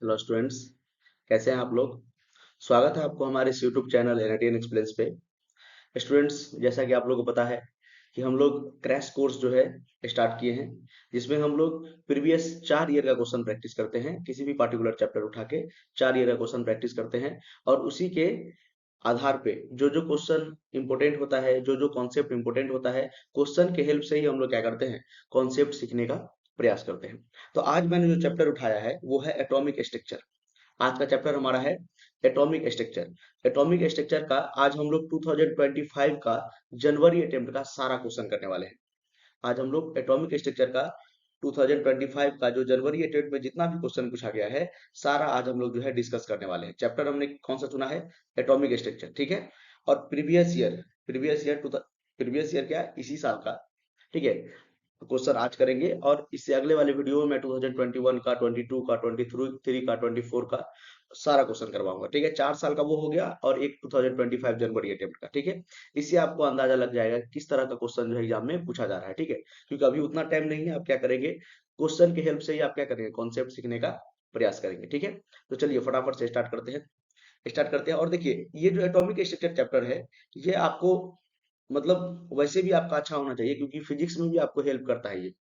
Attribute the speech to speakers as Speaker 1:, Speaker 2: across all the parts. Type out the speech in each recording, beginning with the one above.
Speaker 1: Hello students, कैसे हैं आप लोग। स्वागत है आपको हमारे इस यूट्यूब चैनल एनआईटीएन एक्सप्लेन्स पे। स्टूडेंट्स, जैसा कि आप लोगों को पता है कि हम लोग क्रैश कोर्स जो है स्टार्ट किए हैं, जिसमें हम लोग प्रीवियस 4 ईयर का क्वेश्चन प्रैक्टिस करते हैं। किसी भी पार्टिकुलर चैप्टर उठा के 4 ईयर का क्वेश्चन प्रैक्टिस करते हैं और उसी के आधार पे जो जो क्वेश्चन इंपोर्टेंट होता है, जो जो कॉन्सेप्ट इंपोर्टेंट होता है, क्वेश्चन के हेल्प से ही हम लोग क्या करते हैं, कॉन्सेप्ट सीखने का प्रयास करते हैं। तो आज मैंने जो चैप्टर उठाया है वो है एटॉमिक स्ट्रक्चर। आज का चैप्टर हमारा है एटॉमिक स्ट्रक्चर। एटॉमिक स्ट्रक्चर का आज हम लोग 2025 का जनवरी अटेम्प्ट का सारा क्वेश्चन करने वाले हैं। आज हम लोग एटॉमिक स्ट्रक्चर का 2025 का जो जनवरी अटेम्प्ट में जितना भी क्वेश्चन पूछा गया है, सारा आज हम लोग जो है डिस्कस करने वाले हैं। चैप्टर हमने कौन सा चुना है? एटॉमिक स्ट्रक्चर, ठीक है। और प्रीवियस ईयर क्या, इसी साल का, ठीक है, क्वेश्चन आज करेंगे। और इससे अगले वाले वीडियो में मैं 2021 का, 22 का, 23 का, 24 का सारा क्वेश्चन करवाऊंगा, ठीक है। 4 साल का वो हो गया और एक 2025 जनवरी अटेम्प्ट का, ठीक है। इससे आपको अंदाजा लग जाएगा किस तरह का क्वेश्चन जो है एग्जाम में पूछा जा रहा है, ठीक है। क्योंकि अभी उतना टाइम नहीं है, आप क्या करेंगे, क्वेश्चन के हेल्प से ही आप क्या करेंगे, कॉन्सेप्ट सीखने का प्रयास करेंगे, ठीक है। तो चलिए फटाफट से स्टार्ट करते हैं। और देखिए, ये जो एटॉमिक स्ट्रक्चर चैप्टर है, ये आपको मतलब वैसे भी आपका अच्छा होना चाहिए, क्योंकि फिजिक्स में भी आपको हेल्प करता है ये।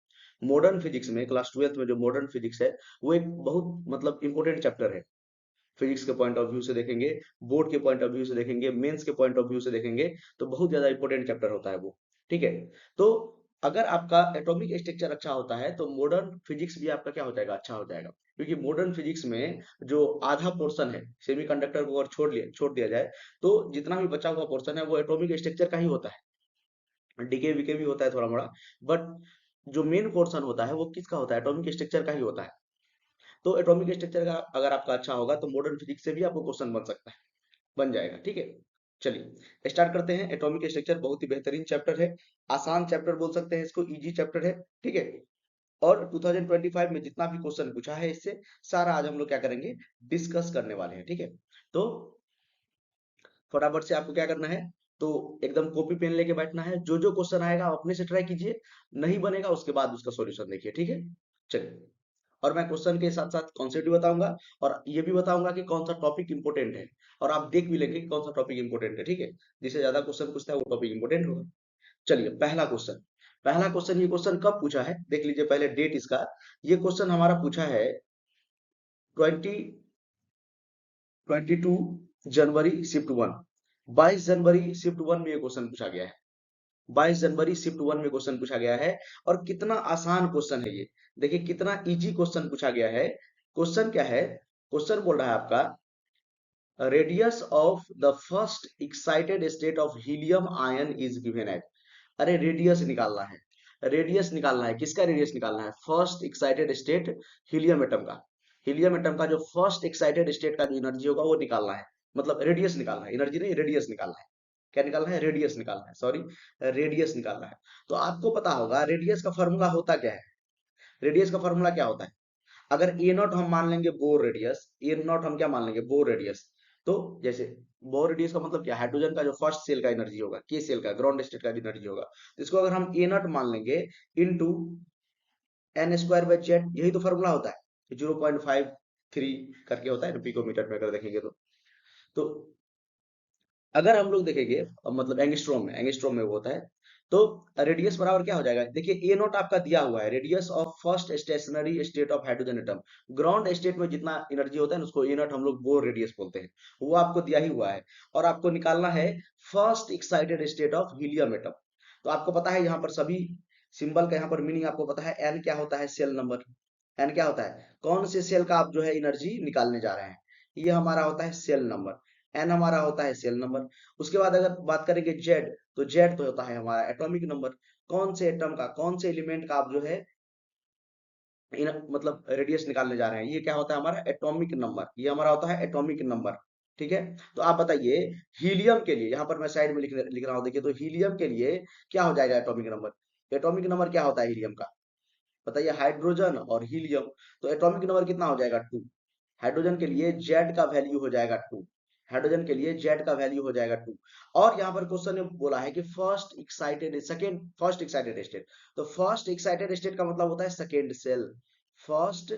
Speaker 1: मॉडर्न फिजिक्स में क्लास 12th में जो मॉडर्न फिजिक्स है, वो एक बहुत मतलब इंपॉर्टेंट चैप्टर है। फिजिक्स के पॉइंट ऑफ व्यू से देखेंगे, बोर्ड के पॉइंट ऑफ व्यू से देखेंगे, मेंस के पॉइंट ऑफ व्यू से देखेंगे, तो बहुत ज्यादा इंपॉर्टेंट चैप्टर होता है वो, ठीक है। तो अगर आपका एटॉमिक स्ट्रक्चर अच्छा होता है तो मॉडर्न फिजिक्स भी आपका क्या हो जाएगा, अच्छा हो जाएगा। क्योंकि मॉडर्न फिजिक्स में जो आधा पोर्शन है सेमीकंडक्टर को अगर छोड़ दिया जाए, तो जितना भी बचा हुआ पोर्शन है वो एटॉमिक स्ट्रक्चर का ही होता है। डीके वीके भी होता है थोड़ा मोड़ा, बट जो मेन पोर्शन होता है वो किसका होता है, एटॉमिक स्ट्रक्चर का ही होता है। तो एटॉमिक स्ट्रक्चर का अगर आपका अच्छा होगा तो मॉडर्न फिजिक्स से भी आपको क्वेश्चन बन सकता है, बन जाएगा, ठीक है। चलिए स्टार्ट करते हैं। एटॉमिक स्ट्रक्चर बहुत ही बेहतरीन चैप्टर है, आसान चैप्टर बोल सकते हैं इसको, इजी चैप्टर है, ठीक है। और 2025 में जितना भी क्वेश्चन पूछा है इससे सारा आज हम लोग क्या करेंगे, डिस्कस करने वाले हैं, ठीक है। तो फटाफट से आपको क्या करना है, तो एकदम कॉपी पेन लेके बैठना है। जो जो क्वेश्चन आएगा आप अपने से ट्राई कीजिए, नहीं बनेगा उसके बाद उसका सॉल्यूशन देखिए, ठीक है। चलिए, और मैं क्वेश्चन के साथ साथ कॉन्सेप्ट भी बताऊंगा और ये भी बताऊंगा कि कौन सा टॉपिक इंपोर्टेंट है। और आप देख भी लेंगे कि कौन सा टॉपिक इंपोर्टेंट है, ठीक है। जिससे ज्यादा क्वेश्चन पूछता है वो टॉपिक इंपोर्टेंट होगा। चलिए, पहला क्वेश्चन ये क्वेश्चन कब पूछा है देख लीजिए, पहले डेट इसका। ये क्वेश्चन हमारा पूछा है 2022 जनवरी शिफ्ट 1, 22 जनवरी शिफ्ट 1 में ये क्वेश्चन पूछा गया है। 22 जनवरी शिफ्ट 1 में क्वेश्चन पूछा गया है। और कितना आसान क्वेश्चन है ये, देखिए कितना इजी क्वेश्चन पूछा गया है। क्वेश्चन क्या है, क्वेश्चन बोल रहा है आपका, radius of the first excited state of helium ion is given as. अरे रेडियस निकालना है, रेडियस निकालना है, किसका रेडियस निकालना है, first excited state helium atom का। हीलियम एटम का जो फर्स्ट एक्साइटेड स्टेट का जो एनर्जी होगा वो निकालना है, मतलब रेडियस निकालना है, एनर्जी नहीं, रेडियस निकालना है। क्या निकालना है, रेडियस निकालना है, सॉरी, रेडियस निकालना है। तो आपको पता होगा रेडियस का फॉर्मूला होता क्या है, रेडियस का फॉर्मूला क्या होता है। अगर ए नॉट हम मान लेंगे बोर रेडियस, ए नॉट हम क्या मान लेंगे, बोर रेडियस। तो जैसे बोर रेडियस का मतलब क्या, हाइड्रोजन का जो फर्स्ट सेल का एनर्जी होगा, के सेल का ग्राउंड स्टेट का एनर्जी होगा, तो इसको अगर हम ए नॉट मान लेंगे इनटू n² बाई जेड, यही तो फॉर्मूला होता है, 0.53 करके होता है पिकोमीटर में अगर देखेंगे तो अगर हम लोग देखेंगे मतलब एंगस्ट्रॉम में वो होता है। तो रेडियस बराबर क्या हो जाएगा, देखिए ए नोट आपका दिया हुआ है, radius of first stationary state of hydrogen atom. Ground state में जितना एनर्जी होता है ना उसको ए नोट हम लोग बोर रेडियस बोलते हैं, वो आपको दिया ही हुआ है। और आपको निकालना है first excited state of helium atom. तो आपको पता है यहाँ पर सभी सिंबल का यहाँ पर मीनिंग आपको पता है, एन क्या होता है, सेल नंबर। एन क्या होता है, कौन से सेल का आप जो है एनर्जी निकालने जा रहे हैं, ये हमारा होता है सेल नंबर। एन हमारा होता है सेल नंबर। उसके बाद अगर बात करेंगे जेड, तो जेड तो होता है हमारा एटॉमिक नंबर, कौन से एटम का, कौन से एलिमेंट का आप जो है मतलब रेडियस निकालने जा रहे हैं, ये क्या होता है हमारा एटॉमिक नंबर, ये हमारा होता है एटॉमिक नंबर, ठीक है। तो आप बताइए हीलियम के लिए, यहाँ पर मैं साइड में लिख रहा हूँ, देखिए तो हीलियम के लिए क्या हो जाएगा एटॉमिक नंबर, एटॉमिक नंबर क्या होता है हीलियम का, बताइए, हाइड्रोजन और हीलियम, तो एटॉमिक नंबर कितना हो जाएगा, 2। हाइड्रोजन के लिए जेड का वैल्यू हो जाएगा 2, हाइड्रोजन के लिए जेड का वैल्यू हो जाएगा 2। और यहाँ पर क्वेश्चन ने बोला है कि फर्स्ट एक्साइटेड स्टेट, तो फर्स्ट एक्साइटेड स्टेट का मतलब होता है second shell, first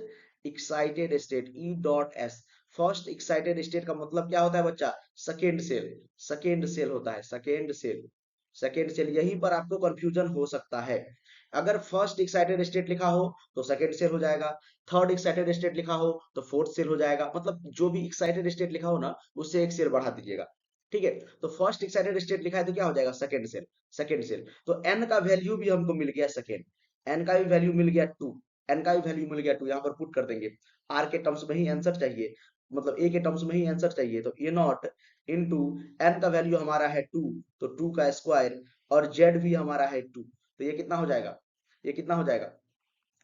Speaker 1: excited state E dot S. First excited state का मतलब क्या होता है बच्चा? Second shell. सेकेंड सेल होता है, सेकेंड सेल। सेकेंड सेल, यहीं पर आपको कंफ्यूजन हो सकता है। अगर फर्स्ट एक्साइटेड स्टेट लिखा हो तो सेकेंड सेल हो जाएगा, थर्ड एक्साइटेड स्टेट लिखा हो तो फोर्थ सेल हो जाएगा। मतलब जो भी एक्साइटेड स्टेट लिखा हो ना, उससे एक सेल बढ़ा दीजिएगा। ठीक है, तो फर्स्ट एक्साइटेड स्टेट लिखा है तो क्या हो जाएगा? Second shell. सेकेंड सेल, तो एन का वैल्यू भी हमको मिल गया सेकेंड, एन का भी वैल्यू मिल गया 2, एन का भी वैल्यू मिल गया 2। यहाँ पर पुट कर देंगे, आर के टर्म्स में ही आंसर चाहिए, मतलब ए के टर्म्स में ही आंसर चाहिए, तो ए नॉट इंटू एन का वैल्यू हमारा है 2, तो 2 का स्क्वायर, और जेड भी हमारा है 2, तो ये कितना हो जाएगा? ये कितना हो जाएगा?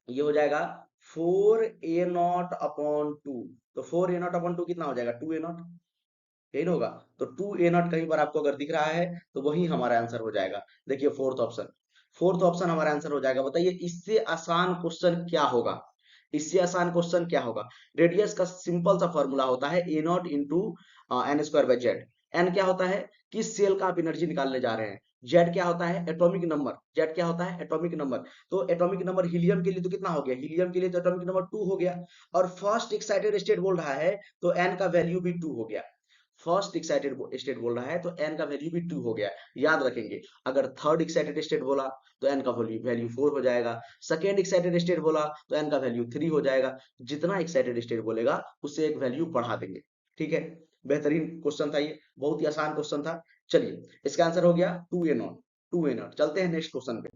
Speaker 1: ये हो जाएगा 4a0/2। तो 4a0/2 कितना हो जाएगा? 2a0, यही ना होगा? तो 2a0 कहीं पर आपको अगर दिख रहा है तो वही हमारा आंसर हो जाएगा। देखिए फोर्थ ऑप्शन, फोर्थ ऑप्शन हमारा आंसर हो जाएगा। बताइए इससे आसान क्वेश्चन क्या होगा? इससे आसान क्वेश्चन क्या होगा? रेडियस का सिंपल सा फॉर्मूला होता है A naught into N square by Z. N क्या होता है? किस सेल का आप एनर्जी निकालने जा रहे हैं। जेड क्या होता है? Atomic number. जेड क्या होता है? Atomic number. तो एटॉमिक नंबर हीलियम के लिए तो कितना हो गया? हीलियम के लिए तो एटॉमिक नंबर 2 हो गया, और फर्स्ट एक्साइटेड स्टेट बोल रहा है तो एन का वैल्यू भी 2 हो गया। फर्स्ट एक्साइटेड स्टेट बोल रहा है तो एन का वैल्यू भी 2 हो गया। याद रखेंगे, अगर थर्ड एक्साइटेड स्टेट बोला तो एन का वैल्यू वैल्यू 4 हो जाएगा, सेकेंड एक्साइटेड स्टेट बोला तो एन का वैल्यू 3 हो जाएगा। जितना एक्साइटेड स्टेट बोलेगा उससे एक वैल्यू बढ़ा देंगे। ठीक है, बेहतरीन क्वेश्चन था ये, बहुत ही आसान क्वेश्चन था। चलिए इसका आंसर हो गया 2a0। 2a0, चलते हैं नेक्स्ट क्वेश्चन पे।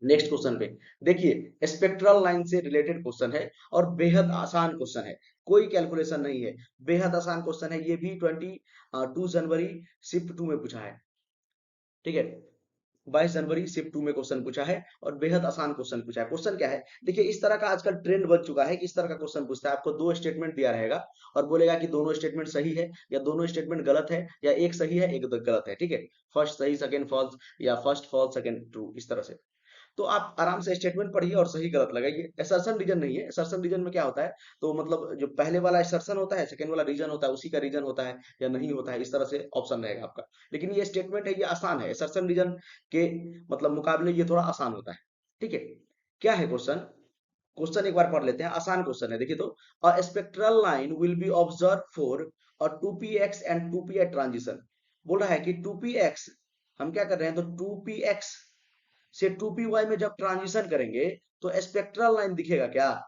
Speaker 1: नेक्स्ट क्वेश्चन पे देखिए, स्पेक्ट्रल लाइन से रिलेटेड क्वेश्चन है और बेहद आसान क्वेश्चन है, कोई कैलकुलेशन नहीं है, बेहद आसान क्वेश्चन है। ये भी 22 जनवरी शिफ्ट 2 में पूछा है। ठीक है, 22 जनवरी शिफ्ट 2 में क्वेश्चन पूछा है और बेहद आसान क्वेश्चन पूछा है। क्वेश्चन क्या है? देखिए इस तरह का आजकल ट्रेंड बन चुका है कि इस तरह का क्वेश्चन पूछता है, आपको दो स्टेटमेंट दिया रहेगा और बोलेगा कि दोनों स्टेटमेंट सही है या दोनों स्टेटमेंट गलत है, या एक सही है एक गलत है। ठीक है, फर्स्ट सही सेकंड फॉल्स, या फर्स्ट फॉल्स सेकंड ट्रू, इस तरह से। तो आप आराम से स्टेटमेंट पढ़िए और सही गलत लगाइए। असर्शन रीजन नहीं है, असर्शन रीजन में क्या होता है, तो मतलब जो पहले वाला असर्शन होता है, सेकंड वाला रीजन होता है, उसी का रीजन होता है या नहीं होता है, इस तरह से ऑप्शन रहेगा आपका। लेकिन ये स्टेटमेंट है, ये आसान है, असर्शन रीजन के मतलब मुकाबले ये थोड़ा आसान होता है। ठीक है, क्या है क्वेश्चन? क्वेश्चन एक बार पढ़ लेते हैं, आसान क्वेश्चन है। देखिए तो, a spectral line will be observe for और 2px एंड 2pi ट्रांजिशन। बोल रहा है कि 2px, हम क्या कर रहे हैं, तो 2px से 2py में जब ट्रांजिशन करेंगे तो स्पेक्ट्रल लाइन दिखेगा क्या?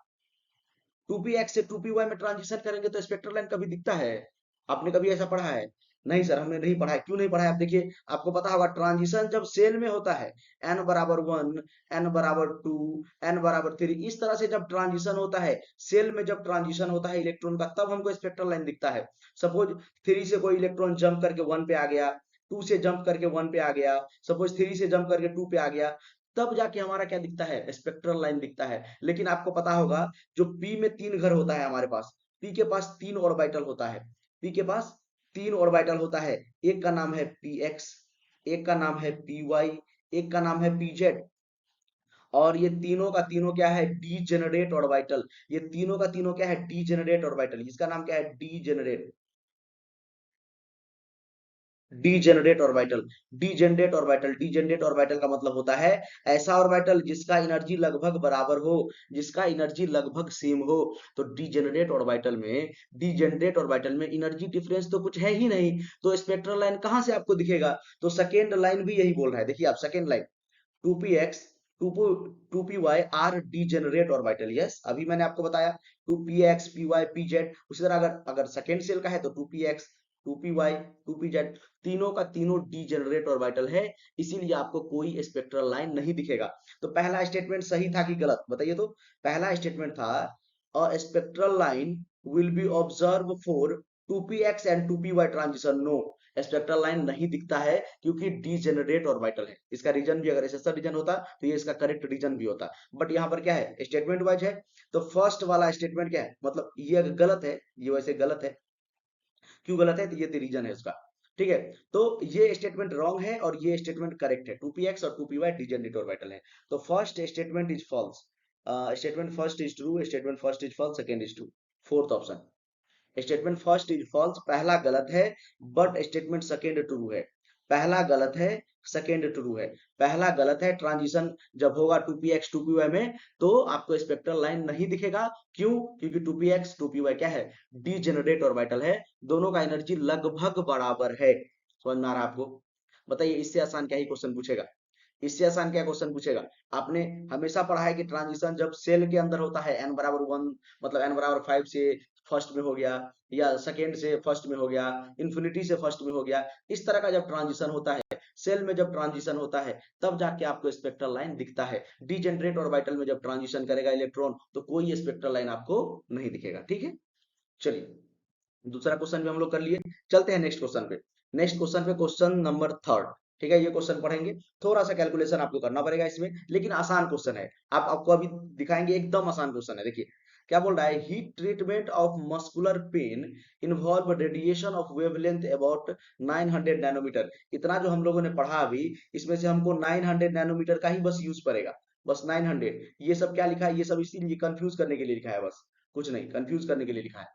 Speaker 1: 2px से 2py में ट्रांजिशन करेंगे तो स्पेक्ट्रल लाइन कभी दिखता है? आपने कभी ऐसा पढ़ा है? नहीं सर, हमने नहीं पढ़ा है। क्यों नहीं पढ़ा है? आप देखिए, आपको पता होगा ट्रांजिशन जब सेल में होता है, n=1, n=2, n=3, इस तरह से जब ट्रांजिशन होता है सेल में, जब ट्रांजिशन होता है इलेक्ट्रॉन का, तब हमको स्पेक्ट्रल लाइन दिखता है। सपोज 3 से कोई इलेक्ट्रॉन जंप करके 1 पे आ गया, 2 से जंप करके 1 पे आ गया, सपोज 3 से जंप करके 2 पे आ गया, तब जाके हमारा क्या दिखता है? स्पेक्ट्रल लाइन दिखता है। लेकिन आपको पता होगा, जो पी में 3 घर होता है हमारे पास, पी के पास 3 ऑर्बिटल होता है, पी के पास 3 ऑर्बिटल होता है। एक का नाम है पी एक्स, एक का नाम है पी वाई, एक का नाम है पी जेड, और ये तीनों का तीनों क्या है? D generate orbital. ये तीनों का तीनों क्या है? D generate orbital. इसका नाम क्या है? D generate, degenerate orbital. Degenerate orbital, degenerate orbital का मतलब होता है ऐसा ऑर्बिटल जिसका एनर्जी लगभग बराबर हो, जिसका एनर्जी लगभग सेम हो। तो डीजेनरेट ऑर्बिटल में, डीजेनरेट ऑर्बिटल में एनर्जी डिफरेंस तो कुछ है ही नहीं, तो स्पेक्ट्रल लाइन कहां से आपको दिखेगा? तो सेकेंड लाइन भी यही बोल रहा है। देखिए आप, second line 2px 2py are degenerate orbital. Yes, अभी मैंने आपको बताया 2px py pz। उसी तरह अगर अगर सेकेंड सेल का है तो 2px 2py 2pz, तीनों का तीनों डीजेनरेट ऑर्बिटल है, इसीलिए आपको कोई स्पेक्ट्रल लाइन नहीं दिखेगा। तो पहला स्टेटमेंट सही था कि गलत, बताइए तो? पहला स्टेटमेंट था, a spectral line will be observe for 2px and 2py transition. No, spectral line नहीं दिखता है क्योंकि डीजेनरेट ऑर्बिटल है। इसका रीजन भी, अगर एसएसआर रीजन होता तो ये इसका करेक्ट रीजन भी होता, बट यहाँ पर क्या है? स्टेटमेंट वाइज है। तो फर्स्ट वाला स्टेटमेंट क्या है, मतलब ये गलत है, ये वैसे गलत है। क्यों गलत है? तो ये रीजन है उसका। ठीक है, तो ये स्टेटमेंट रॉन्ग है और ये स्टेटमेंट करेक्ट है। 2px और 2py डीजेनरेट ऑर्बिटल है। तो first statement is false, statement first is true, statement first is false, second is true. Fourth option, statement first is false, पहला गलत है, बट स्टेटमेंट सेकंड ट्रू है। पहला गलत है, सेकेंड ट्रू है। पहला गलत है, ट्रांजिशन जब होगा 2px 2py में तो आपको स्पेक्ट्रल लाइन नहीं दिखेगा। क्यों? क्योंकि 2px 2py क्या है, डीजेनरेट ऑर्बिटल है, दोनों का एनर्जी लगभग बराबर है। समझ में आ रहा है आपको? बताइए इससे आसान क्या ही क्वेश्चन पूछेगा, इससे आसान क्या क्वेश्चन पूछेगा। आपने हमेशा पढ़ा है कि ट्रांजिशन जब सेल के अंदर होता है n=1 मतलब n=5 से फर्स्ट में हो गया, या सेकेंड से फर्स्ट में हो गया, इन्फिनिटी से फर्स्ट में हो गया, इस तरह का जब ट्रांजिशन होता है, सेल में जब ट्रांजिशन होता है तब जाके आपको स्पेक्ट्रल लाइन दिखता है। डीजेनरेट ऑर्बिटल में जब ट्रांजिशन करेगा इलेक्ट्रॉन तो कोई स्पेक्ट्रल लाइन आपको नहीं दिखेगा। ठीक है, चलिए दूसरा क्वेश्चन भी हम लोग कर लिए, चलते हैं नेक्स्ट क्वेश्चन पे। नेक्स्ट क्वेश्चन पे क्वेश्चन नंबर थर्ड। ठीक है, ये क्वेश्चन पढ़ेंगे, थोड़ा सा कैलकुलेशन आपको करना पड़ेगा इसमें, लेकिन आसान क्वेश्चन है। आप आपको अभी दिखाएंगे, एकदम आसान क्वेश्चन है। देखिए क्या बोल रहा है, heat treatment of muscular pain involve radiation of wavelength about 900 nanometre. इतना जो हम लोगों ने पढ़ा अभी, इसमें से हमको 900 नैनोमीटर का ही बस यूज पड़ेगा, बस 900। ये सब क्या लिखा है, ये सब इसीलिए कंफ्यूज करने के लिए लिखा है, बस कुछ नहीं, कंफ्यूज करने के लिए लिखा है।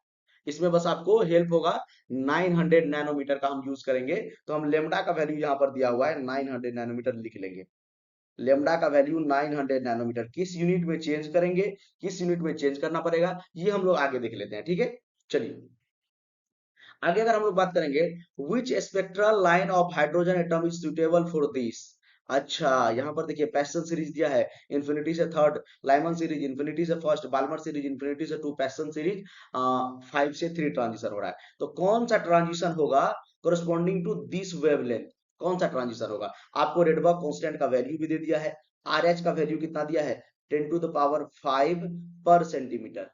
Speaker 1: इसमें बस आपको हेल्प होगा, 900 नैनोमीटर का हम यूज करेंगे, तो हम लेमडा का वैल्यू यहाँ पर दिया हुआ है 900 नैनोमीटर लिख लेंगे। लेमडा का वैल्यू 900 नैनोमीटर, किस यूनिट में चेंज करेंगे, किस यूनिट में चेंज करना पड़ेगा, ये हम लोग आगे देख लेते हैं। ठीक है, चलिए आगे अगर हम लोग बात करेंगे, which spectral line of hydrogen atom is suitable for this. अच्छा, यहाँ पर देखिए पैशन सीरीज दिया है, इन्फिनिटी से थर्ड, लाइमन सीरीज इन्फिनिटी से फर्स्ट, बाल्मर सीरीज इन्फिनिटी से टू, पैशन सीरीज 5 से 3 ट्रांजिशन हो रहा है। तो कौन सा ट्रांजिशन होगा कोरस्पॉन्डिंग टू दिस वेवलेंथ, कौन सा ट्रांजिशन होगा। आपको रेडबर्ग कांस्टेंट का वैल्यू भी दे दिया है, आर एच का वैल्यू कितना दिया है, 10⁵ पर सेंटीमीटर,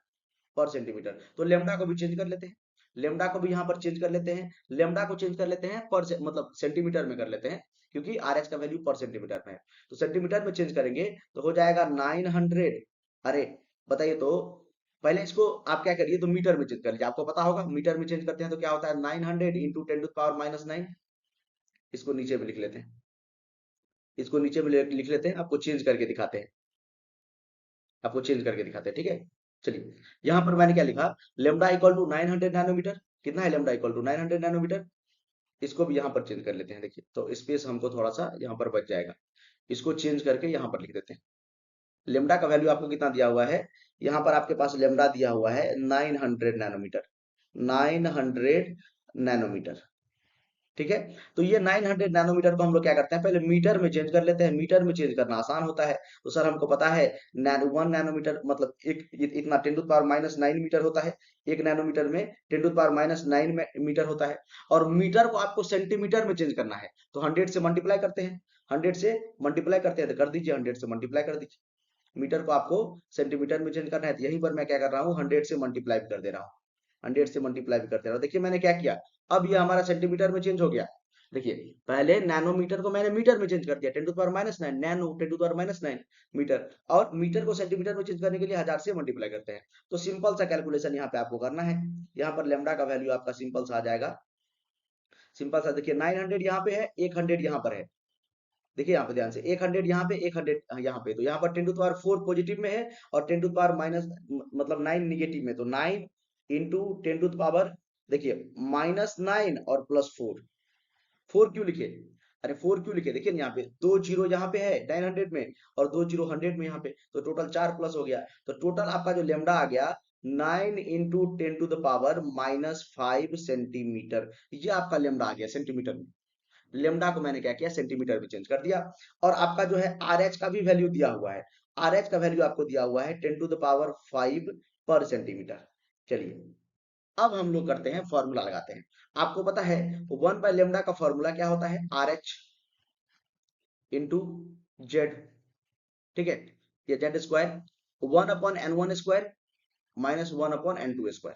Speaker 1: पर सेंटीमीटर। तो लेमडा को भी चेंज कर लेते हैं, लेमडा को भी यहाँ पर चेंज कर लेते हैं, लेमडा को चेंज कर लेते हैं पर मतलब सेंटीमीटर में कर लेते हैं, क्योंकि आर एच का वैल्यू पर सेंटीमीटर में है। तो सेंटीमीटर में चेंज करेंगे तो हो जाएगा 900। अरे बताइए तो, पहले इसको आप क्या करिए, तो मीटर में चेंज कर लीजिए, आपको पता होगा मीटर में चेंज करते हैं तो क्या होता है, 900 इंटू 10⁻⁹। इसको नीचे में लिख लेते हैं, इसको नीचे में लिख लेते हैं, आपको चेंज करके दिखाते हैं, आपको चेंज करके दिखाते हैं। ठीक है, चलिए यहां पर मैंने क्या लिखा, लेमडा इक्वल टू 900 नैनोमीटर। कितना है लेमडा इक्वल टू 900 नैनोमीटर। इसको भी यहाँ पर चेंज कर लेते हैं, देखिए तो स्पेस हमको थोड़ा सा यहाँ पर बच जाएगा, इसको चेंज करके यहाँ पर लिख देते हैं। लेमडा का वैल्यू आपको कितना दिया हुआ है, यहाँ पर आपके पास लेमडा दिया हुआ है 900 नैनोमीटर, 900 नैनोमीटर। ठीक है, तो ये 900 नैनोमीटर को हम लोग क्या करते हैं, पहले मीटर में चेंज कर लेते हैं, मीटर में चेंज करना आसान होता है। तो सर हमको पता है 1 नैनोमीटर मतलब इतना 10⁻⁹ मीटर होता है, 1 नैनोमीटर में 10⁻⁹ मीटर होता है। और मीटर को आपको सेंटीमीटर में चेंज करना है, तो 100 से मल्टीप्लाई करते हैं, 100 से मल्टीप्लाई करते हैं तो कर दीजिए, 100 से मल्टीप्लाई कर दीजिए। मीटर को आपको सेंटीमीटर में चेंज करना है, तो यहीं पर मैं क्या कर रहा हूँ, 100 से मल्टीप्लाई कर दे रहा हूँ, 100 से मल्टीप्लाई भी कर दे रहा हूँ। देखिए मैंने क्या किया, अब ये हमारा सेंटीमीटर में चेंज हो गया। देखिए पहले नैनोमीटर को मैंने मीटर में चेंज कर दिया, 10⁻⁹ नैनो 10⁻⁹ मीटर, और मीटर को सेंटीमीटर में चेंज करने के लिए 1000 से मल्टीप्लाई करते हैं। तो सिंपल सा कैलकुलेशन यहाँ पे आपको करना है, यहाँ पर लेमडा का वैल्यू आपका सिंपल सा आ जाएगा, सिंपल सा देखिए 900 यहाँ पे है, 100 यहाँ पर है। देखिए यहाँ पे ध्यान से 100 यहाँ पे, 100 यहाँ पे, तो यहाँ पर 10⁴ पॉजिटिव में है और 10⁻⁻, मतलब 9 निगेटिव में, तो 9 इंटू 10⁻, देखिए -9 और +4। 4 क्यों लिखे, अरे 4 क्यों लिखे, देखिए यहाँ पे 2 जीरो यहाँ पे है 900 में, और 2 जीरो 100 में यहाँ पे, तो टोटल 4 प्लस हो गया। तो टोटल आपका जो लेमडा आ गया 9 इंटू 10⁻⁻5 सेंटीमीटर, ये आपका लेमडा आ गया सेंटीमीटर में। लेमडा को मैंने क्या किया, सेंटीमीटर में चेंज कर दिया। और आपका जो है आर एच का भी वैल्यू दिया हुआ है, आर एच का वैल्यू आपको दिया हुआ है 10⁵ पर सेंटीमीटर। चलिए अब हम लोग करते हैं, फॉर्मूला लगाते हैं। आपको पता है 1/λ का फॉर्मूला क्या होता है, आर एच इंटू जेड। ठीक है, ये Z square 1/n1² minus 1/n2²,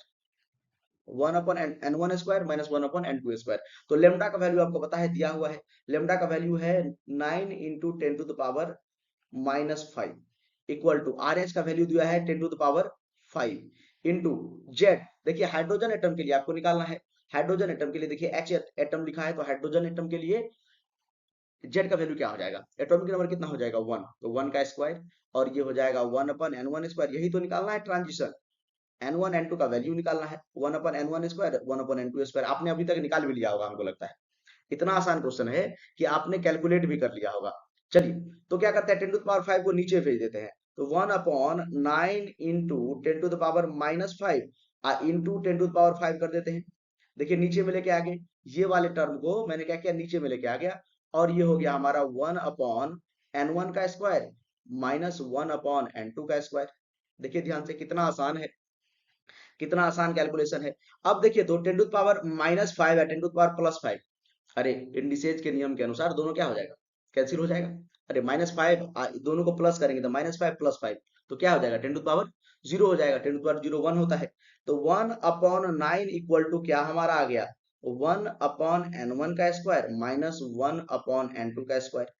Speaker 1: 1/n1² minus 1/n2²। तो लेमडा का वैल्यू आपको पता है दिया हुआ है, लेमडा का वैल्यू है 9 into 10⁻⁻5 equal to R H का वैल्यू दिया है 10⁵ इंटू जेड। देखिए हाइड्रोजन एटम के लिए आपको निकालना है, हाइड्रोजन एटम के लिए देखिए एच एटम लिखा है, तो हाइड्रोजन एटम के लिए जेड का वैल्यू क्या हो जाएगा, एटॉमिक नंबर कितना हो जाएगा 1, तो 1 का स्क्वायर, और ये हो जाएगा 1/n1²। यही तो निकालना है ट्रांजिशन, n1 n2 का वैल्यू निकालना है, 1/n1², 1/n2²। आपने अभी तक निकाल भी लिया होगा हमको लगता है, इतना आसान क्वेश्चन है कि आपने कैलकुलेट भी कर लिया होगा। चलिए, तो क्या करते हैं, 10⁵ को नीचे भेज देते हैं। तो 1/9 इंटू 10⁻5 इंटू 10⁵ कर देते हैं। देखिए नीचे में लेके आ गए, ये वाले टर्म को मैंने क्या किया, नीचे में लेके आ गया, और ये हो गया हमारा 1/n1 का स्क्वायर माइनस 1/n2 का स्क्वायर। देखिए ध्यान से, कितना आसान है, कितना आसान कैलकुलेशन है। अब देखिए, तो 10⁻⁻5 या 10⁻+5, अरे इंडिसेज के नियम के अनुसार दोनों क्या हो जाएगा, कैंसिल हो जाएगा। अरे -5 दोनों को प्लस करेंगे तो -5 + 5 तो क्या हो जाएगा, 10⁻0 हो जाएगा। 10⁻0 1 होता है। तो 1/9 इक्वल टू क्या हमारा आ गया, 1/n1 का स्क्वायर माइनस 1/n2 का स्क्वायर।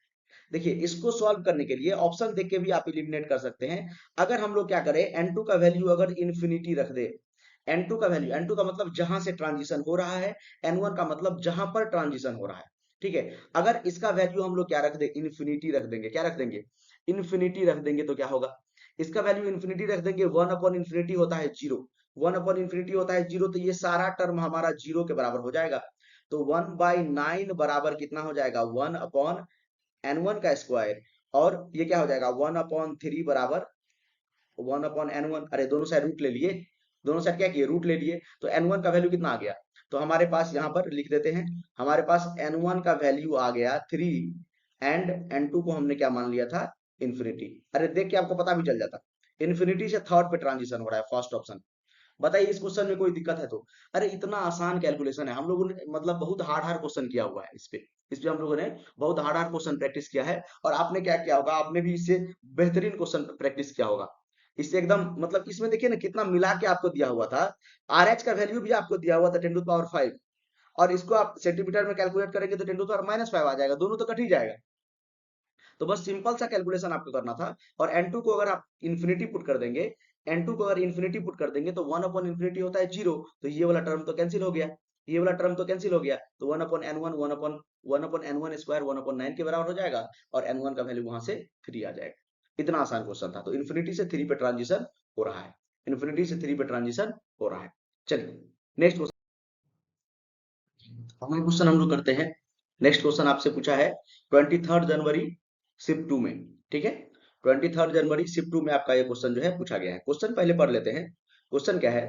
Speaker 1: देखिए इसको सॉल्व करने के लिए ऑप्शन देख के भी आप इलिमिनेट कर सकते हैं। अगर हम लोग क्या करें, n2 का वैल्यू अगर इन्फिनिटी रख दे, n2 का वैल्यू, n2 का मतलब जहां से ट्रांजिशन हो रहा है, n1 का मतलब जहां पर ट्रांजिशन हो रहा है, ठीक है। अगर इसका वैल्यू हम लोग क्या रख दे, इन्फिनिटी रख देंगे, क्या रख देंगे, इन्फिनिटी रख देंगे, तो क्या होगा, इसका वैल्यू इन्फिनिटी रख देंगे, 1/∞ होता है 0, 1/∞ होता है 0, तो ये सारा टर्म हमारा 0 के बराबर हो जाएगा। तो 1/9 बराबर कितना हो जाएगा, 1/n1 का स्क्वायर, और ये क्या हो जाएगा, 1/3 बराबर 1/n1। अरे दोनों साइड रूट ले लिए, दोनों साइड क्या किए, रूट ले लिए, तो n1 का वैल्यू कितना आ गया, तो हमारे पास यहाँ पर लिख देते हैं, हमारे पास n1 का वैल्यू आ गया 3, एंड n2 को हमने क्या मान लिया था, इन्फिनिटी। अरे देख के आपको पता भी चल जाता, इन्फिनिटी से थर्ड पे ट्रांजिशन हो रहा है, फर्स्ट ऑप्शन। बताइए इस क्वेश्चन में कोई दिक्कत है तो। अरे इतना आसान कैलकुलेशन है, हम लोगों ने मतलब बहुत हार्ड हार्ड क्वेश्चन किया हुआ है इस पे हम लोगों ने बहुत हार्ड हार्ड क्वेश्चन प्रैक्टिस किया है। और आपने क्या किया होगा, आपने भी इससे बेहतरीन क्वेश्चन प्रैक्टिस किया होगा। इससे एकदम मतलब इसमें देखिए ना कितना मिला के आपको दिया हुआ था। RH का वैल्यू भी आपको दिया हुआ था 10⁵, और इसको आप सेंटीमीटर में कैलकुलेट करेंगे तो 10⁻⁵ आ जाएगा, दोनों तो कट ही जाएगा। तो बस सिंपल सा कैलकुलेशन आपको करना था। और n2 को अगर आप इन्फिनिटी पुट कर देंगे, n2 को अगर इन्फिनिटी पुट कर देंगे तो 1/∞ होता है 0, तो ये वाला टर्म तो कैंसिल हो गया, ये वाला टर्म तो कैंसिल हो गया, तो 1/n1 1/n1 स्क्वायर 1/9 के बराबर हो जाएगा, और n1 का वैल्यू वहां से 3 आ जाएगा। इतना आसान क्वेश्चन था। तो इन्फिनिटी से 3 पे ट्रांजिशन हो रहा है, इन्फिनिटी से 3 पे ट्रांजिशन हो रहा है। चलिए नेक्स्ट क्वेश्चन, अगला क्वेश्चन हम लोग करते हैं। नेक्स्ट क्वेश्चन आपसे पूछा है 23 जनवरी शिफ्ट 2 में, ठीक है। 23 जनवरी शिफ्ट 2 में आपका ये क्वेश्चन जो है पूछा गया है। क्वेश्चन पहले पढ़ लेते हैं। क्वेश्चन क्या है,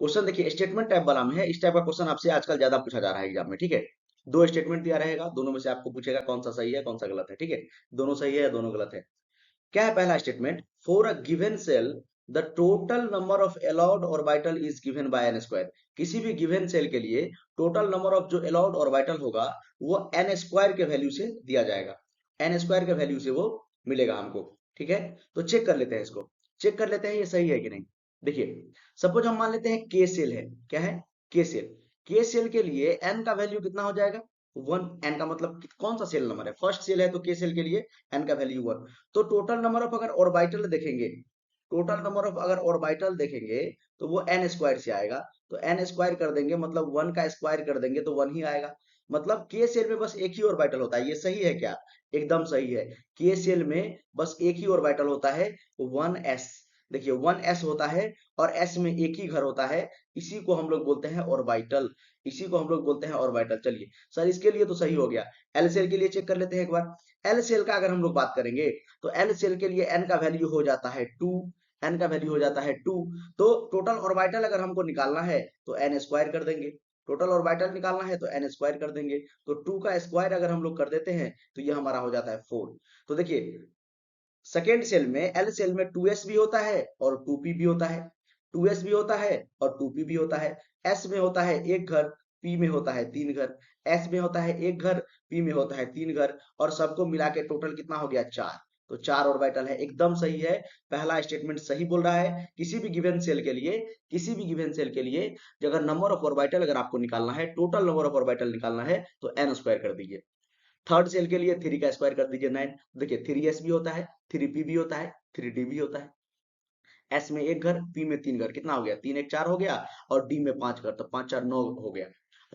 Speaker 1: क्वेश्चन देखिए स्टेटमेंट टाइप वाला में है। इस टाइप का क्वेश्चन आपसे आजकल ज्यादा पूछा जा रहा है एग्जाम में, ठीक है। दो स्टेटमेंट दिया रहेगा, दोनों में से आपको पूछेगा कौन सा सही है कौन सा गलत है, ठीक है। दोनों सही है या दोनों गलत है। क्या है पहला statement, for a given shell the total number of allowed orbital is given by n square. किसी भी गिवन सेल के लिए टोटल नंबर ऑफ जो अलाउड ऑर्बिटल होगा वो एन स्क्वायर के वैल्यू से दिया जाएगा, एन स्क्वायर के वैल्यू से वो मिलेगा हमको, ठीक है। तो चेक कर लेते हैं, इसको चेक कर लेते हैं ये सही है कि नहीं। देखिए सपोज हम मान लेते हैं के सेल है, क्या है, के सेल। के सेल के लिए एन का वैल्यू कितना हो जाएगा, 1। एन का मतलब कौन सा सेल नंबर है, फर्स्ट सेल है, तो के सेल के लिए एन का वैल्यू 1। तो टोटल नंबर ऑफ अगर ऑर्बिटल देखेंगे, टोटल नंबर ऑफ अगर ऑर्बिटल देखेंगे तो वो एन स्क्वायर से आएगा। तो एन स्क्वायर कर देंगे मतलब 1 का स्क्वायर कर देंगे तो 1 ही आएगा। मतलब के सेल में बस एक ही ऑर्बिटल होता है, ये सही है क्या, एकदम सही है। के सेल में बस एक ही ऑर्बिटल होता है, 1s। देखिए 1s होता है, और s में एक ही घर होता है, इसी को हम लोग बोलते हैं ऑर्बिटल, इसी को हम लोग बोलते हैं ऑर्बिटल। चलिए सर इसके लिए तो सही हो गया। एल सेल के लिए चेक कर लेते हैं एक बार। एल सेल का अगर हम लोग बात करेंगे तो एल सेल के लिए एन का वैल्यू हो जाता है 2, एन का वैल्यू हो जाता है 2। तो टोटल ऑर्बिटल अगर हमको निकालना है तो एन स्क्वायर कर देंगे, टोटल ऑर्बिटल निकालना है तो एन स्क्वायर कर देंगे। तो 2 का स्क्वायर अगर हम लोग कर देते हैं तो ये हमारा हो जाता है 4। तो देखिए सेकेंड सेल में, एल सेल में 2s भी होता है और 2p भी होता है, 2s भी होता है और 2p भी होता है। s में होता है एक घर, p में होता है 3 घर, s में होता है एक घर, p में होता है 3 घर, और सबको मिला के टोटल कितना हो गया, 4। तो 4 ऑर्बिटल है, एकदम सही है। पहला स्टेटमेंट सही बोल रहा है। किसी भी गिवन सेल के लिए, किसी भी गिवन सेल के लिए अगर नंबर ऑफ ऑर्बिटल अगर आपको निकालना है, टोटल नंबर ऑफ ऑर्बिटल निकालना है तो n स्क्वायर कर दीजिए। थर्ड सेल के लिए 3 का स्क्वायर कर दीजिए 9। देखिए 3s भी होता है, 3p भी होता है, 3d भी होता है। s में एक घर, p में 3 घर, कितना हो गया, 3 1 4 हो गया, और d में 5 घर, तो 5 4 9 हो गया।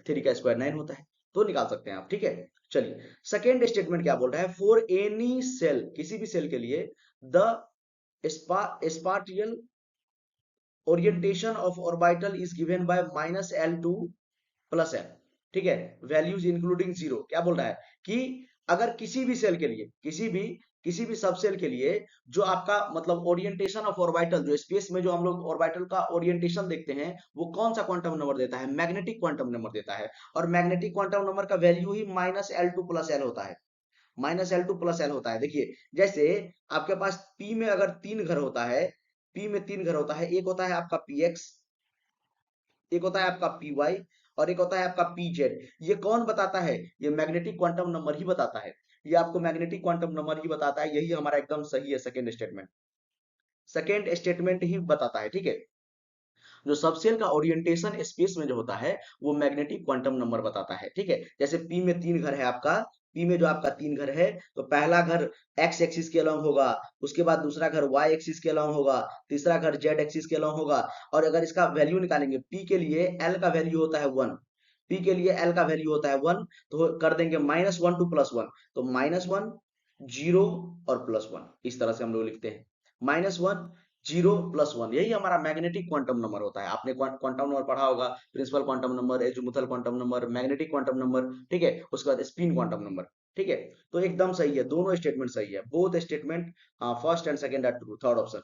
Speaker 1: 3 का स्क्वायर 9 होता है, तो निकाल सकते हैं आप, ठीक है। चलिए सेकेंड स्टेटमेंट क्या बोल रहा है, फॉर एनी सेल, किसी भी सेल के लिए the spatial orientation of orbital is given by -L to +L, ठीक है, वैल्यूज इंक्लूडिंग जीरो। क्या बोल रहा है कि अगर किसी भी सेल के लिए, किसी भी सब सेल के लिए जो आपका मतलब ओरिएंटेशन ऑफ ऑर्बिटल, जो स्पेस में जो हम लोग ऑर्बिटल का ओरिएंटेशन देखते हैं, वो कौन सा क्वांटम नंबर देता है? मैग्नेटिक क्वांटम नंबर देता है। और मैग्नेटिक क्वांटम नंबर का वैल्यू ही -L2 + L होता है। -L2 + L होता है। देखिए, जैसे आपके पास P में अगर 3 घर होता है, P में 3 घर होता है, एक होता है आपका PX, एक होता है आपका PY, और एक होता है आपका PZ। ये कौन बताता है? ये मैग्नेटिक क्वांटम नंबर ही बताता है। ये आपको मैग्नेटिक क्वांटम नंबर ही बताता है। यही हमारा एकदम सही है, सेकेंड स्टेटमेंट ही बताता है। ठीक है, जो सबसेल का ओरिएंटेशन स्पेस में जो होता है, वो मैग्नेटिक क्वांटम नंबर बताता है। ठीक है, जैसे पी में 3 घर है आपका, पी में जो आपका 3 घर है, तो पहला घर एक्स एक्सिस के अलोंग होगा, उसके बाद दूसरा घर वाई एक्सिस के अलोंग होगा, तीसरा घर जेड एक्सिस के अलोंग होगा। और अगर इसका वैल्यू निकालेंगे, पी के लिए एल का वैल्यू होता है 1, पी के लिए एल का वैल्यू होता है 1, तो कर देंगे -1 to +1, तो -1 0 और +1, इस तरह से हम लोग लिखते हैं। -1 0 +1, यही हमारा मैग्नेटिक क्वांटम नंबर होता है। आपने क्वांटम नंबर पढ़ा होगा, principal quantum number, azimuthal quantum number, magnetic quantum number. ठीक है, उसके बाद स्पिन क्वांटम नंबर। ठीक है, तो एकदम सही है, दोनों स्टेटमेंट सही है, both statement first and second are true. Third option,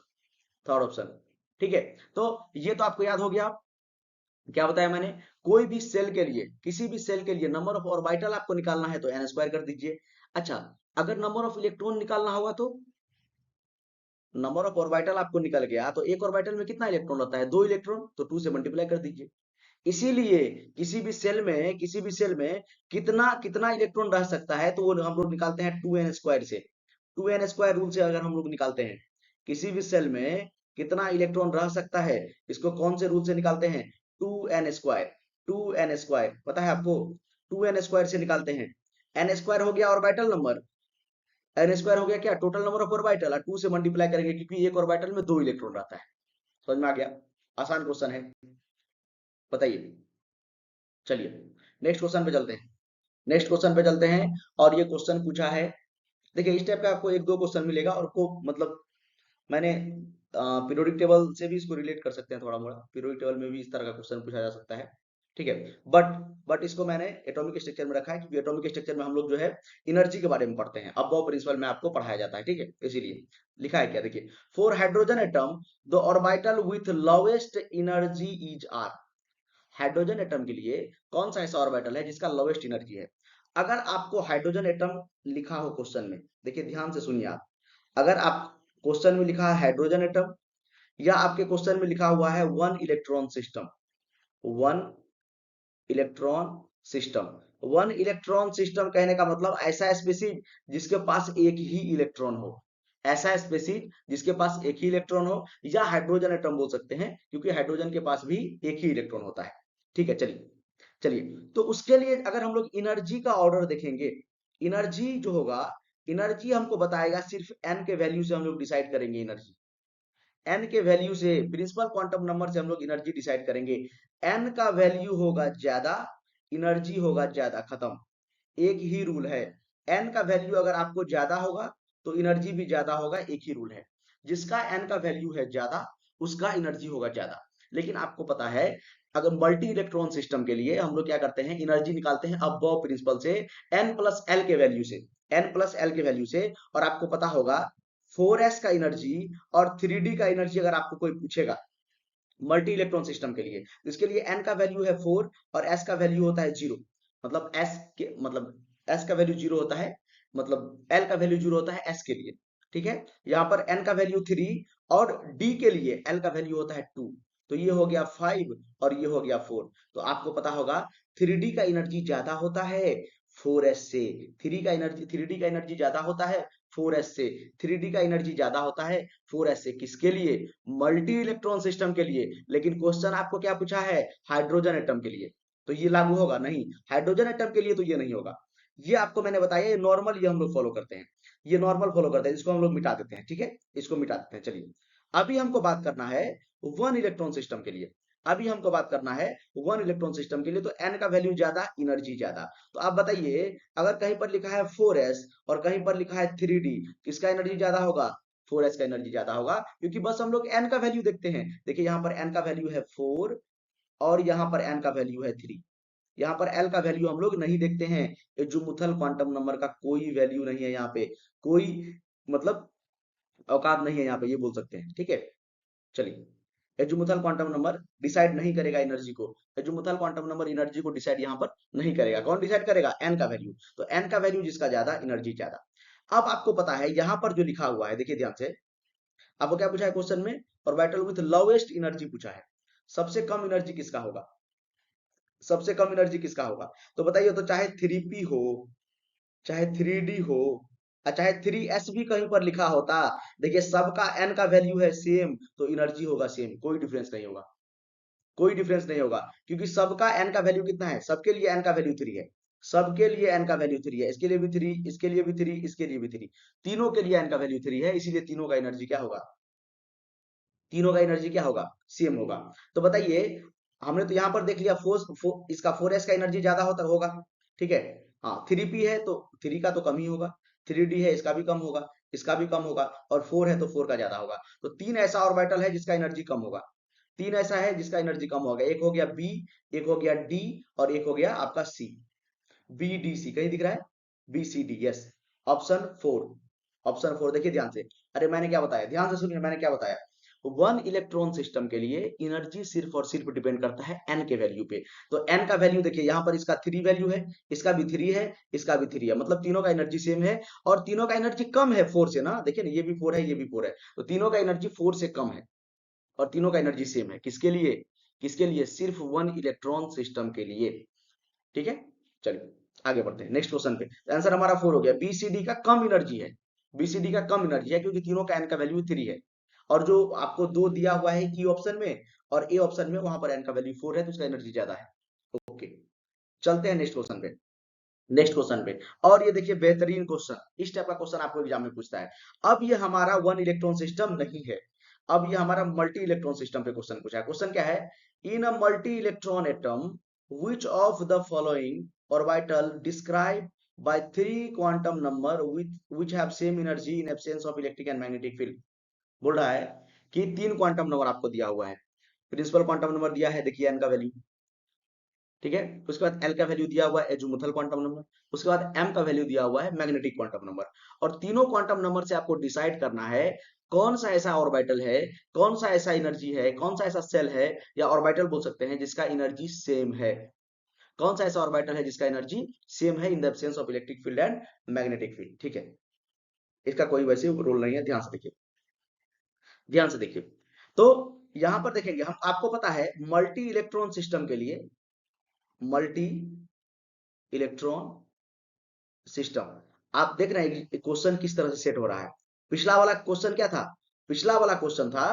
Speaker 1: third option. ठीक है, तो ये तो आपको याद हो गया। क्या बताया मैंने? कोई भी सेल के लिए, किसी भी सेल के लिए नंबर ऑफ ऑर्बिटल आपको निकालना है तो n² कर दीजिए। अच्छा, अगर नंबर ऑफ इलेक्ट्रॉन निकालना होगा तो नंबर ऑफ ऑर्बिटल आपको निकल गया, तो एक ऑर्बिटल में कितना इलेक्ट्रॉन रहता है? 2 इलेक्ट्रॉन, तो 2 से मल्टीप्लाई कर दीजिए। इसीलिए किसी भी सेल में कितना कितना इलेक्ट्रॉन रह सकता है, तो वो हम लोग निकालते हैं 2n² से। 2n² रूल से अगर हम लोग निकालते हैं किसी भी सेल में कितना इलेक्ट्रॉन रह सकता है, इसको कौन से रूल से निकालते हैं? 2n²। 2n² पता है आपको? 2n² से निकालते हैं। n² हो गया ऑर्बिटल नंबर, n² हो गया क्या? टोटल नंबर ऑफ ऑर्बिटल, और 2 से मल्टीप्लाई करेंगे क्योंकि एक ऑर्बिटल में 2 इलेक्ट्रॉन रहता है। समझ में आ गया? आसान क्वेश्चन है, बताइए। चलिए नेक्स्ट क्वेश्चन पे चलते हैं, नेक्स्ट क्वेश्चन पे चलते हैं। और ये क्वेश्चन पूछा है, देखिए इस टाइप का आपको एक दो क्वेश्चन मिलेगा, और को मतलब मैंने पीरियोडिक टेबल से भी इसको रिलेट कर सकते हैं थोड़ा मोड़ा, पीरियोडिक टेबल में भी इस तरह का क्वेश्चन पूछा जा सकता है। ठीक है, बट इसको मैंने एटॉमिक स्ट्रक्चर में रखा है, क्योंकि एटॉमिक स्ट्रक्चर में हम लोग जो है एनर्जी के बारे में पढ़ते हैं, अबव प्रिंसिपल में आपको पढ़ाया जाता है। ठीक है, इसीलिए लिखा है क्या, देखिए, for hydrogen atom the orbital with lowest energy is r. Hydrogen atom के लिए कौन सा ऐसा ऑर्बिटल है जिसका लोवेस्ट एनर्जी है? अगर आपको हाइड्रोजन एटम लिखा हो क्वेश्चन में, देखिए ध्यान से सुनिए आप, अगर आप क्वेश्चन में लिखा है हाइड्रोजन एटम, या आपके क्वेश्चन में लिखा हुआ है one electron system, one electron system, one electron system कहने का मतलब ऐसा स्पेसिस जिसके पास एक ही इलेक्ट्रॉन हो, ऐसा स्पेसिस जिसके पास एक ही इलेक्ट्रॉन हो, या हाइड्रोजन एटम बोल सकते हैं, क्योंकि हाइड्रोजन के पास भी एक ही इलेक्ट्रॉन होता है। ठीक है, चलिए चलिए, तो उसके लिए अगर हम लोग एनर्जी का ऑर्डर देखेंगे, एनर्जी जो होगा, एनर्जी हमको बताएगा सिर्फ एन के वैल्यू से हम लोग डिसाइड करेंगे एनर्जी, एन के वैल्यू से, प्रिंसिपल क्वांटम नंबर से हम लोग एनर्जी डिसाइड करेंगे। एन का वैल्यू होगा ज्यादा, एनर्जी होगा ज्यादा, खत्म। एक ही रूल है, एन का वैल्यू अगर आपको ज्यादा होगा तो एनर्जी भी ज्यादा होगा, एक ही रूल है। जिसका एन का वैल्यू है ज्यादा, उसका एनर्जी होगा ज्यादा। लेकिन आपको पता है, अगर मल्टी इलेक्ट्रॉन सिस्टम के लिए हम लोग क्या करते हैं, एनर्जी निकालते हैं अबव प्रिंसिपल से, n+L के वैल्यू से, n+L के वैल्यू से। और आपको पता होगा 4s का एनर्जी और 3d का एनर्जी अगर आपको कोई पूछेगा मल्टी इलेक्ट्रॉन सिस्टम के लिए, तो इसके लिए n का वैल्यू है 4 और s का वैल्यू होता है 0। मतलब s का वैल्यू 0 होता है, मतलब l का वैल्यू 0 होता है s के लिए। ठीक है, यहाँ पर n का वैल्यू 3 और d के लिए l का वैल्यू होता है 2, तो ये हो गया 5 और ये हो गया 4। तो आपको पता होगा 3d का एनर्जी ज्यादा होता है 4s से, 3d का एनर्जी ज्यादा होता है 4s से, 3d का एनर्जी ज्यादा होता है 4s से। किसके लिए? मल्टी इलेक्ट्रॉन सिस्टम के लिए। लेकिन क्वेश्चन आपको क्या पूछा है? हाइड्रोजन एटम के लिए, तो ये लागू होगा नहीं, हाइड्रोजन एटम के लिए तो ये नहीं होगा। ये आपको मैंने बताया, ये नॉर्मल, ये हम लोग फॉलो करते हैं, ये नॉर्मल फॉलो करते हैं, इसको हम लोग मिटा देते हैं। ठीक है, इसको मिटा देते हैं। चलिए, अभी हमको बात करना है वन इलेक्ट्रॉन सिस्टम के लिए, अभी हमको बात करना है वन इलेक्ट्रॉन सिस्टम के लिए। तो एन का वैल्यू ज्यादा, एनर्जी ज्यादा। तो आप बताइए, अगर कहीं पर लिखा है 4s और कहीं पर लिखा है 3d, किसका एनर्जी ज्यादा होगा? 4s का एनर्जी ज्यादा होगा, क्योंकि बस हम लोग n का वैल्यू देखते हैं। देखिए यहाँ पर n का वैल्यू है 4 और यहाँ पर n का वैल्यू है 3। यहाँ पर एल का वैल्यू हम लोग नहीं देखते हैं। एजुमुथल क्वांटम नंबर का कोई वैल्यू नहीं है यहाँ पे, कोई मतलब औकात नहीं है यहाँ पे, ये बोल सकते हैं। ठीक है, चलिए। एजुमुथल क्वांटम नंबर डिसाइड नहीं करेगा एनर्जी को। एजुमुथल क्वांटम नंबर एनर्जी को डिसाइड यहाँ पर नहीं करेगा। कौन डिसाइड करेगा? एन का वैल्यू। तो एन का वैल्यू जिसका ज्यादा, एनर्जी ज्यादा। अब आपको पता है यहाँ पर जो लिखा हुआ है, देखिए ध्यान से, आपको क्या पूछा है क्वेश्चन में? ऑर्बिटल विथ लोवेस्ट एनर्जी पूछा है। सबसे कम एनर्जी किसका होगा? सबसे कम एनर्जी किसका होगा? तो बताइए, तो चाहे 3p हो, चाहे 3d हो, और चाहे 3s भी कहीं पर लिखा होता, देखिए सबका n का वैल्यू है सेम, तो एनर्जी होगा सेम, कोई डिफरेंस नहीं होगा। कोई डिफरेंस नहीं होगा, क्योंकि सबका n का वैल्यू कितना है? सबके लिए n का वैल्यू 3 है। सबके लिए n का वैल्यू 3 है। इसके लिए भी 3, इसके लिए भी 3, इसके लिए भी 3। तीनों के लिए n का वैल्यू 3 है, इसीलिए तीनों का एनर्जी क्या होगा? तीनों का एनर्जी क्या होगा? सेम होगा। तो बताइए, हमने तो यहाँ पर देख लिया इसका 4s का एनर्जी ज्यादा होगा। ठीक है। हाँ, 3p है तो 3 का तो कम ही होगा, 3d है इसका भी कम होगा, इसका भी कम होगा, और 4 है तो 4 का ज्यादा होगा। तो तीन ऐसा ऑर्बिटल है जिसका एनर्जी कम होगा। तीन ऐसा है जिसका एनर्जी कम होगा। एक हो गया बी, एक हो गया डी, और एक हो गया आपका सी। बी डी सी कहीं दिख रहा है? B C D, yes. Option four. Option four, देखिए ध्यान से। अरे मैंने क्या बताया, ध्यान से सुनिए, मैंने क्या बताया। वन इलेक्ट्रॉन सिस्टम के लिए एनर्जी सिर्फ और सिर्फ डिपेंड करता है एन के वैल्यू पे। तो एन का वैल्यू देखिए, यहाँ पर इसका 3 वैल्यू है, इसका भी 3 है, इसका भी 3 है, मतलब तीनों का एनर्जी सेम है। और तीनों का एनर्जी कम है 4 से ना, देखिए ना, ये भी 4 है, ये भी 4 है, तो तीनों का एनर्जी 4 से कम है। और तीनों का एनर्जी सेम है, किसके लिए? किसके लिए? सिर्फ वन इलेक्ट्रॉन सिस्टम के लिए। ठीक है, चलिए आगे बढ़ते हैं नेक्स्ट क्वेश्चन पे। आंसर हमारा 4 हो गया। बीसीडी का कम एनर्जी है, बीसीडी का कम एनर्जी है, क्योंकि तीनों का एन का वैल्यू 3 है। और जो आपको दो दिया हुआ है ई ऑप्शन में और ए ऑप्शन में, वहां पर एन का वैल्यू 4 है, तो उसका एनर्जी ज्यादा है। ओके, चलते हैं नेक्स्ट क्वेश्चन पे। नेक्स्ट क्वेश्चन पे, और ये देखिए बेहतरीन क्वेश्चन, इस टाइप का क्वेश्चन आपको एग्जाम में पूछता है। अब ये हमारा वन इलेक्ट्रॉन सिस्टम नहीं है, अब ये हमारा मल्टी इलेक्ट्रॉन सिस्टम पे क्वेश्चन पूछा है। क्वेश्चन क्या है? In a multi electron atom which of the following orbital described by three quantum number which have same energy in absence of electric and magnetic field। बोल रहा है कि तीन क्वांटम नंबर आपको दिया हुआ है। प्रिंसिपल क्वांटम नंबर दिया है, देखिए एन का वैल्यू। ठीक है, उसके बाद एल का वैल्यू दिया हुआ है एजुमुथल क्वांटम नंबर। उसके बाद एम का वैल्यू दिया हुआ है मैग्नेटिक क्वांटम नंबर। और तीनों क्वांटम नंबर से आपको डिसाइड करना है कौन सा ऐसा ऑर्बिटल है, कौन सा ऐसा एनर्जी है, कौन सा ऐसा सेल है, या ऑर्बिटल बोल सकते हैं, जिसका एनर्जी सेम है। कौन सा ऐसा ऑर्बिटल है जिसका एनर्जी सेम है in the absence of electric field and magnetic field. ठीक है, इसका कोई वैसे रोल नहीं है, ध्यान से देखिए, ध्यान से देखिए। तो यहां पर देखेंगे हम, आपको पता है मल्टी इलेक्ट्रॉन सिस्टम के लिए, मल्टी इलेक्ट्रॉन सिस्टम, आप देख रहे हैं क्वेश्चन किस तरह से सेट हो रहा है। पिछला वाला क्वेश्चन क्या था? पिछला वाला क्वेश्चन था,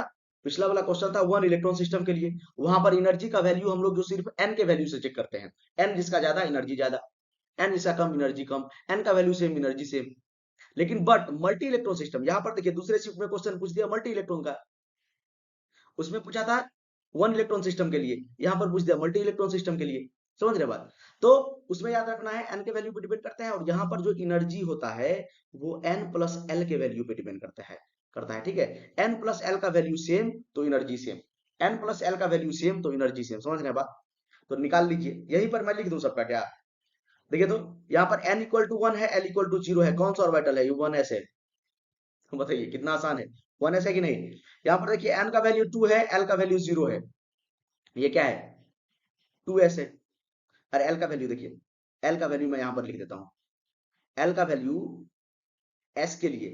Speaker 1: पिछला वाला क्वेश्चन था वन इलेक्ट्रॉन सिस्टम के लिए। वहां पर एनर्जी का वैल्यू हम लोग जो सिर्फ एन के वैल्यू से चेक करते हैं। एन जिसका ज्यादा, एनर्जी ज्यादा। एन जिसका कम, एनर्जी कम। एन का वैल्यू सेम, एनर्जी सेम। लेकिन बट मल्टी इलेक्ट्रॉन सिस्टम, यहां पर देखिए दूसरे शिफ्ट में क्वेश्चन पूछ दिया मल्टी इलेक्ट्रॉन का। उसमें पूछा था वन इलेक्ट्रॉन सिस्टम के लिए, यहां पर पूछ दिया मल्टी इलेक्ट्रॉन सिस्टम के लिए। समझ रहे बात? तो उसमें याद रखना है एन के वैल्यू पे डिपेंड करता है, और यहाँ पर जो एनर्जी होता है वो एन प्लस एल के वैल्यू पे डिपेंड करता है। ठीक है, एन प्लस एल का वैल्यू सेम तो energy same, n plus L का वैल्यू सेम तो एनर्जी सेम। समझ रहे बात? तो निकाल लीजिए, यहीं पर मैं लिख दूं सबका क्या। देखिए तो यहाँ पर n इक्वल टू 1 है, l इक्वल टू 0 है, कौन सा ऑर्बिटल है? ये 1s है। बताइए कितना आसान है, 1s है कि नहीं? यहाँ पर देखिए n का वैल्यू 2 है, l का वैल्यू 0 है, ये क्या है? 2s है। अरे l का वैल्यू देखिए, l का वैल्यू मैं यहाँ पर लिख देता हूँ। l का वैल्यू s के लिए,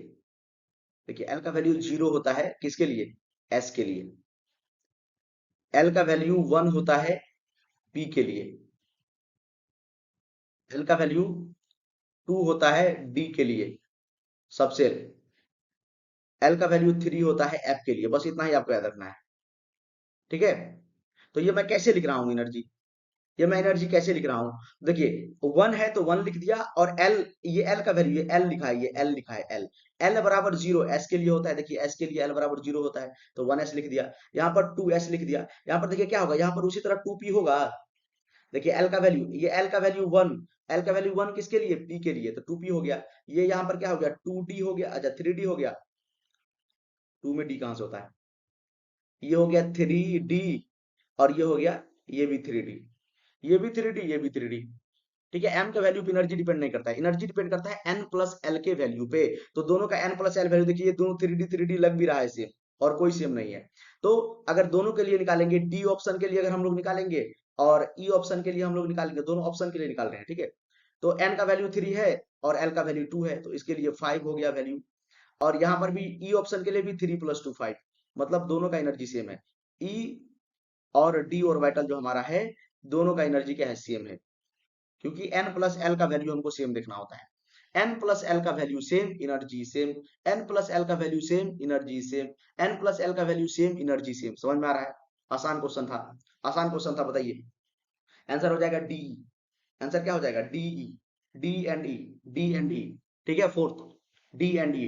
Speaker 1: देखिए l का वैल्यू 0 होता है किसके लिए? s के लिए। l का वैल्यू 1 होता है p के लिए। l का वैल्यू 2 होता है d के लिए सबसे। l का वैल्यू 3 होता है f के लिए। बस इतना ही आपको याद रखना है। ठीक है, तो ये मैं कैसे लिख रहा हूँ एनर्जी, ये मैं एनर्जी कैसे लिख रहा हूँ? देखिए 1 है तो 1 लिख दिया, और एल, ये एल का वैल्यू, ये एल लिखा है, ये एल लिखा है, एल। एल बराबर 0 एस के लिए होता है, देखिए एस के लिए एल बराबर 0 होता है, तो 1 एस लिख दिया। यहाँ पर 2 एस लिख दिया। यहाँ पर देखिए क्या होगा, यहाँ पर उसी तरह 2 पी होगा। देखिए एल का वैल्यू, ये एल का वैल्यू 1, एल का वैल्यू 1 किसके लिए? पी के लिए, तो 2 पी हो गया। ये यहाँ पर क्या हो गया? 2 डी हो गया, अच्छा 3 डी हो गया। 2 में डी कहाँ से होता है? ये हो गया 3 डी, और ये हो गया, ये भी 3 डी। ये भी 3D, ये भी 3D। ठीक है, m का वैल्यू पे एनर्जी डिपेंड नहीं करता है, एनर्जी डिपेंड करता है n प्लस एल के वैल्यू पे। तो दोनों का n प्लस एल वैल्यू देखिए, ये दोनों 3D लग भी रहा है सेम, और कोई सेम नहीं है। तो अगर दोनों के लिए निकालेंगे, डी ऑप्शन के लिए अगर हम लोग निकालेंगे और ई ऑप्शन के लिए हम लोग निकालेंगे, दोनों ऑप्शन के लिए निकाल रहे हैं, ठीक है। तो n का वैल्यू 3 है और l का वैल्यू 2 है, तो इसके लिए 5 हो गया वैल्यू। और यहाँ पर भी ई ऑप्शन के लिए भी 3 + 2 5, मतलब दोनों का एनर्जी सेम है। ई और डी ऑर्बिटल जो हमारा है, दोनों का एनर्जी क्या है, सेम है, क्योंकि n प्लस एल का वैल्यू हमको सेम देखना होता है। n प्लस एल का value same, energy same. n plus L का value same, energy same. n plus L का वैल्यू सेम, एनर्जी सेम। समझ में आ रहा है? आसान क्वेश्चन था, आसान क्वेश्चन था, बताइए। आंसर हो जाएगा डी। आंसर क्या हो जाएगा, D E. D and E, D and E. ठीक है, फोर्थ, डी एंड ई।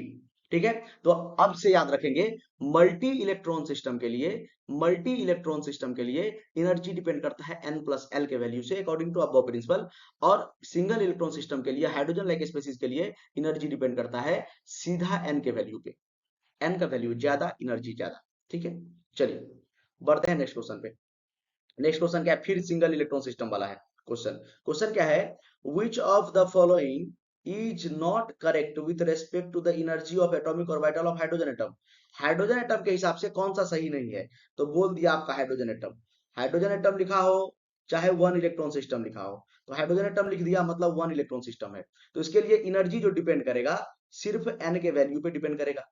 Speaker 1: ठीक है, तो अब से याद रखेंगे, मल्टी इलेक्ट्रॉन सिस्टम के लिए, मल्टी इलेक्ट्रॉन सिस्टम के लिए एनर्जी डिपेंड करता है n प्लस एल के वैल्यू से, अकॉर्डिंग टू अबव प्रिंसिपल। और सिंगल इलेक्ट्रॉन सिस्टम के लिए, हाइड्रोजन लाइक स्पेसीज के लिए एनर्जी डिपेंड करता है सीधा n के वैल्यू पे। n का वैल्यू ज्यादा, एनर्जी ज्यादा। ठीक है, चलिए बढ़ते हैं नेक्स्ट क्वेश्चन पे। नेक्स्ट क्वेश्चन क्या है, फिर सिंगल इलेक्ट्रॉन सिस्टम वाला है क्वेश्चन। क्वेश्चन क्या है, which of the following is not correct with respect to the energy of atomic orbital of hydrogen atom. Hydrogen atom के हिसाब से कौन सा सही नहीं है? तो बोल दिया आपका हाइड्रोजन एटम। हाइड्रोजन एटम लिखा हो चाहे वन इलेक्ट्रॉन सिस्टम लिखा हो, तो हाइड्रोजन एटम लिख दिया मतलब वन इलेक्ट्रॉन सिस्टम है। तो इसके लिए एनर्जी जो डिपेंड करेगा, सिर्फ एन के वैल्यू पे डिपेंड करेगा।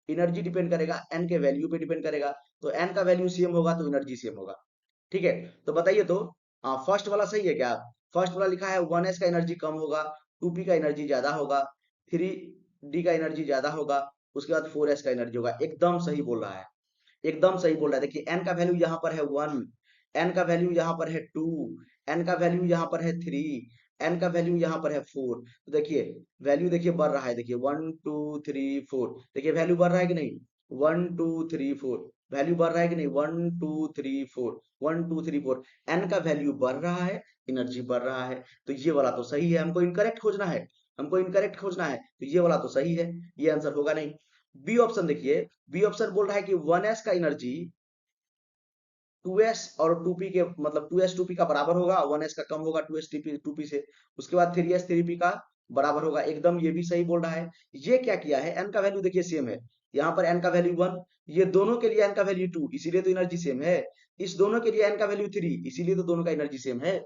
Speaker 1: एनर्जी डिपेंड करेगा एन के वैल्यू पे डिपेंड करेगा। तो एन का वैल्यू सेम होगा तो एनर्जी सेम होगा। ठीक है, तो बताइए तो, फर्स्ट वाला सही है क्या? फर्स्ट वाला लिखा है 1s का एनर्जी कम होगा, 2p का एनर्जी ज्यादा होगा, 3d का एनर्जी ज्यादा होगा, उसके बाद 4s का एनर्जी होगा। एकदम सही बोल रहा है, एकदम सही बोल रहा है। देखिए n का वैल्यू यहाँ पर है 1, n का वैल्यू यहाँ पर है 2, n का वैल्यू यहाँ पर है 3, n का वैल्यू यहाँ पर है 4। तो देखिए वैल्यू देखिए बढ़ रहा है, देखिए 1 2 3 4, देखिए वैल्यू बढ़ रहा है कि नहीं, 1 2 3 4, वैल्यू बढ़ रहा है कि नहीं, 1 2 3 4, 1 2 3 4। n का वैल्यू बढ़ रहा है, एनर्जी बढ़ रहा है, तो ये वाला तो सही है। हमको इनकरेक्ट खोजना है, हमको इनकरेक्ट खोजना है, तो ये वाला तो सही है, ये आंसर होगा नहीं। बी ऑप्शन देखिए, बी ऑप्शन बोल रहा है कि 1s का एनर्जी 2s और 2p के, मतलब 2s 2p का बराबर होगा, 1s का कम होगा 2s 2p से। उसके बाद 3s 3p का बराबर होगा, एकदम ये भी सही बोल रहा है। ये क्या किया है, n का वैल्यू देखिए सेम है, यहाँ पर n का वैल्यू 1, ये दोनों के लिए n का वैल्यू 2, इसीलिए तो एनर्जी सेम है। इस दोनों के लिए n का वैल्यू 3, इसीलिए तो दोनों का एनर्जी सेम है।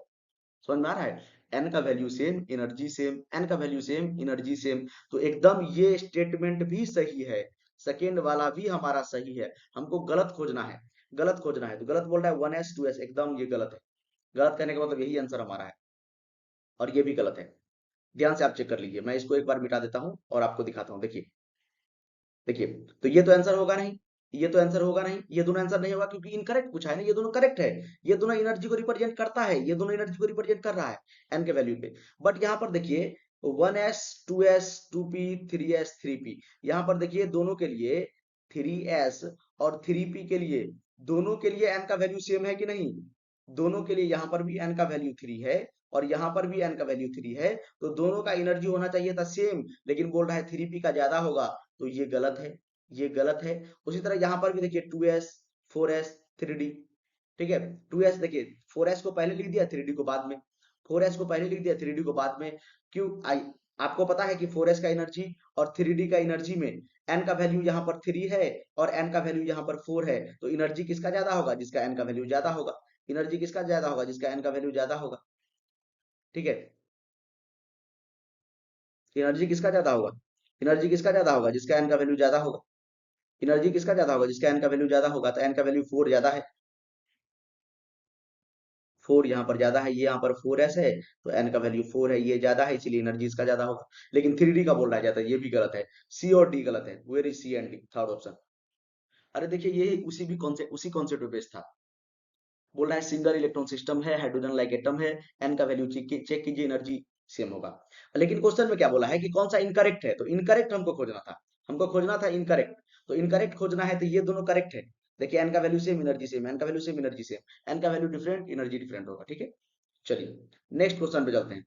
Speaker 1: समझ में आ रहा है? n का value same, energy same, n का वैल्यू सेम, एनर्जी सेम। तो एकदम ये स्टेटमेंट भी सही है, सेकेंड वाला भी हमारा सही है। हमको गलत खोजना है, गलत खोजना है। तो गलत बोल रहा है 1s 2s, एकदम ये गलत है। गलत कहने का मतलब यही आंसर हमारा है, और ये भी गलत है। ध्यान से आप चेक कर लीजिए, मैं इसको एक बार मिटा देता हूँ और आपको दिखाता हूँ। देखिए, देखिए, तो ये तो आंसर होगा नहीं, ये तो आंसर होगा नहीं, ये दोनों आंसर नहीं होगा, क्योंकि इनकरेक्ट पूछा है ना, ये दोनों करेक्ट है। ये दोनों एनर्जी को रिप्रेजेंट करता है, ये दोनों एनर्जी को रिप्रेजेंट कर रहा है एन के वैल्यू पे। बट यहाँ पर देखिए 1s 2s 2p 3s 3p, यहाँ पर देखिए दोनों के लिए 3s और 3p के लिए, दोनों के लिए एन का वैल्यू सेम है कि नहीं? दोनों के लिए यहाँ पर भी एन का वैल्यू 3 है और यहाँ पर भी एन का वैल्यू 3 है, तो दोनों का एनर्जी होना चाहिए था सेम, लेकिन बोल रहा है 3p का ज्यादा होगा, तो ये गलत है, ये गलत है। उसी तरह यहाँ पर भी देखिए 2s 4s 3d। ठीक है, 2s देखिए, 4s को पहले लिख दिया, 3d को बाद में, 4s को पहले लिख दिया, 3d को बाद में। क्यों आई, आपको पता है कि 4s का एनर्जी और 3d का एनर्जी में n का वैल्यू यहाँ पर 3 है और n का वैल्यू यहाँ पर 4 है, तो एनर्जी किसका ज्यादा होगा, जिसका n का वैल्यू ज्यादा होगा। एनर्जी किसका ज्यादा होगा, जिसका n का वैल्यू ज्यादा होगा। ठीक है, एनर्जी किसका ज्यादा होगा, एनर्जी किसका ज्यादा होगा, जिसका n का वैल्यू ज्यादा होगा। एनर्जी किसका ज्यादा होगा, जिसका n का वैल्यू ज्यादा होगा, तो n का वैल्यू 4 ज्यादा है, 4 यहाँ पर ज्यादा है, ये यहाँ पर 4s है, तो n का वैल्यू 4 है, ये ज्यादा है, इसलिए एनर्जी इसका ज्यादा होगा। लेकिन 3d का बोल रहा है ज्यादा, ये भी गलत है। सी और डी गलत है, where is C and D, third option. अरे देखिए, ये उसी कॉन्सेप्ट पे बेस्ड था। बोल रहा है सिंगल इलेक्ट्रॉन सिस्टम है, हाइड्रोजन लाइक एटम है, n का वैल्यू चेक कीजिए, एनर्जी सेम होगा। लेकिन क्वेश्चन में क्या बोला है कि कौन सा इनकरेक्ट है, तो इनकरेक्ट हमको खोजना था, हमको खोजना था इनकरेक्ट। तो इनकरेक्ट खोजना है, तो ये दोनों करेक्ट है। देखिए n का value same, energy same, n का value same, energy same, n का वैल्यू डिफरेंट, एनर्जी डिफरेंट होगा। ठीक है, चलिए नेक्स्ट क्वेश्चन पे चलते हैं,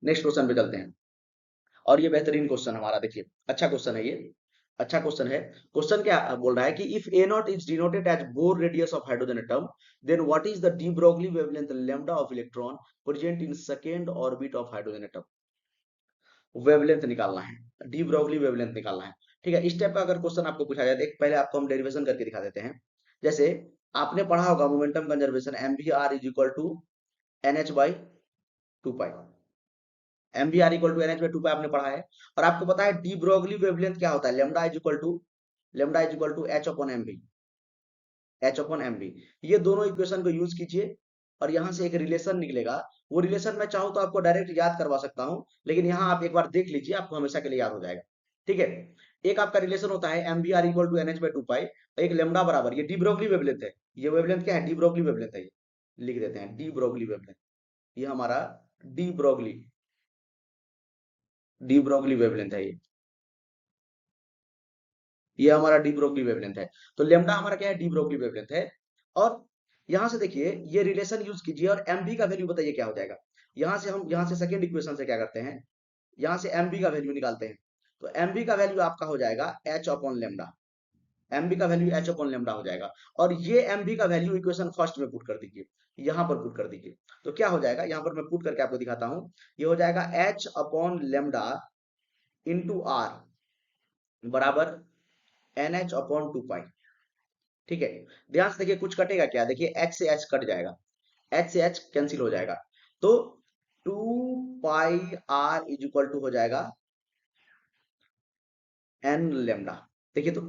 Speaker 1: नेक्स्ट क्वेश्चन पे चलते हैं। और ये बेहतरीन क्वेश्चन हमारा, देखिए अच्छा क्वेश्चन है ये। अच्छा क्वेश्चन है। क्वेश्चन क्या बोल रहा है कि if a naught is denoted as Bohr radius of hydrogen atom, then what is the de Broglie wavelength lambda of electron present in second orbit of hydrogen atom. Wavelength निकालना है, D Broglie wavelength निकालना है। ठीक है, इस type का अगर question आपको पूछा जाए, एक पहले आपको हम डेरिवेशन करके दिखा देते हैं। जैसे आपने पढ़ा होगा momentum conservation, M V R is equal to N H by two pi. M V R equal to N H by two pi आपने पढ़ा है। और आपको पता है डी ब्रोगली वेवलेंथ क्या होता है, lambda is equal to h upon m v, h upon m v. ये दोनों इक्वेशन को यूज कीजिए और यहाँ से एक रिलेशन निकलेगा। वो रिलेशन मैं चाहूँ तो आपको डायरेक्ट याद करवा सकता हूँ, लेकिन यहाँ आप एक बार देख लीजिए, आपको हमेशा के लिए याद हो जाएगा। ठीक है, एक आपका रिलेशन होता है M B R equal to N H by two pi, एक लेमडा बराबर, ये डी ब्रोगली वेवलेंथ है। ये वेवलेंथ क्या है, डी ब्रोगली वेवलेंथ है। ये लिख देते हैं डी ब्रोगली वेवलेंथ। ये हमारा de Broglie D Broglie wavelength है। ये हमारा डी ब्रोगली वेवलेंथ है। तो लेमडा हमारा क्या है, डी ब्रोगली वेवलेंथ है। और यहां से देखिए ये रिलेशन यूज कीजिए और एम बी का वैल्यू बताइए क्या हो जाएगा। यहां से सेकंड इक्वेशन से क्या करते हैं, यहां से एम बी का वैल्यू निकालते हैं। तो एम बी का वैल्यू आपका हो जाएगा h upon lambda. M b का वैल्यू एच अपॉन लेमडा हो जाएगा। और ये एम बी का वैल्यू इक्वेशन फर्स्ट में पुट कर दीजिए, यहां पर पुट कर दीजिए। तो क्या हो जाएगा, यहां पर मैं पुट करके आपको दिखाता हूं। ये हो जाएगा h upon lambda into r बराबर n h upon two pi. ठीक है, ध्यान से देखिए कुछ कटेगा क्या, देखिए एच से एच कट जाएगा, एच से एच कैंसिल हो जाएगा। तो two pi r is equal to हो जाएगा एन लेमडा। देखिए तो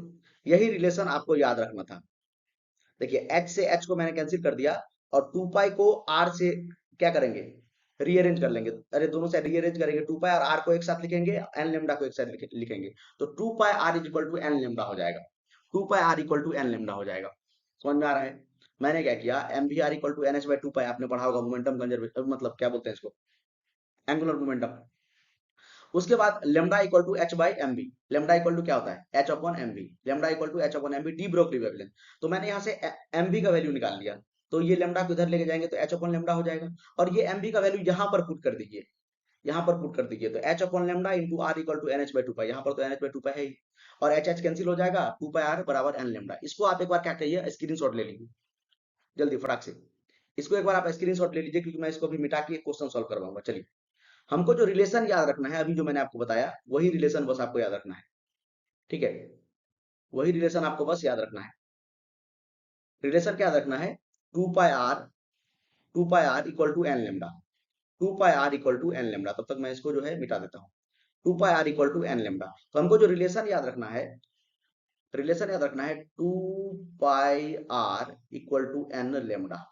Speaker 1: यही रिलेशन आपको याद रखना था। देखिए एच से एच को मैंने कैंसिल कर दिया और टू पाई को आर से क्या करेंगे, रीअरेंज कर लेंगे। अरे दोनों से रीअरेंज करेंगे, टू पाई और आर को एक साथ लिखेंगे, एन लेमडा को एक साथ लिखेंगे। तो two pi r is equal to N lambda हो जाएगा। Two pi are equal to N lambda हो जाएगा। समझ में आ रहा है। मैंने क्या किया, M V R equal to N H by two pi, आपने पढ़ा होगा मोमेंटम कंजर्वेशन, मतलब क्या बोलते हैं इसको, एंगुलर मोमेंटम। उसके बाद lambda equal to h by m b. Lambda equal to क्या होता है, h upon m b. Lambda equal to h upon m b de Broglie wavelength. तो मैंने यहाँ से एम बी का वैल्यू निकाल लिया। तो ये लेमडा को इधर लेके जाएंगे तो एच अपॉन लेमडा हो जाएगा। और ये एम बी का वैल्यू यहाँ पर पुट कर दीजिए, यहाँ पर पुट कर दीजिए। तो H upon lambda into R equal to N H by two pi. यहाँ पर तो N H by two pi है ही, और एच एच कैंसिल हो जाएगा, टू पाई आर बराबर एन लेमडा। इसको आप एक बार क्या कहिए, स्क्रीन शॉट ले लीजिए जल्दी फटाक से। इसको एक बार आप स्क्रीन शॉट ले लीजिए, क्योंकि मैं इसको भी मिटा के क्वेश्चन सॉल्व करवाऊंगा। चलिए, हमको जो रिलेशन याद रखना है, अभी जो मैंने आपको बताया वही रिलेशन बस आपको याद रखना है। ठीक है, वही रिलेशन आपको बस याद रखना है। रिलेशन क्या याद रखना है, two pi are equal to N lambda. Two pi are equal to N lambda. तब तक मैं इसको जो है मिटा देता हूँ। Two pi are equal to N lambda. तो हमको जो रिलेशन याद रखना है two pi are equal to N lambda.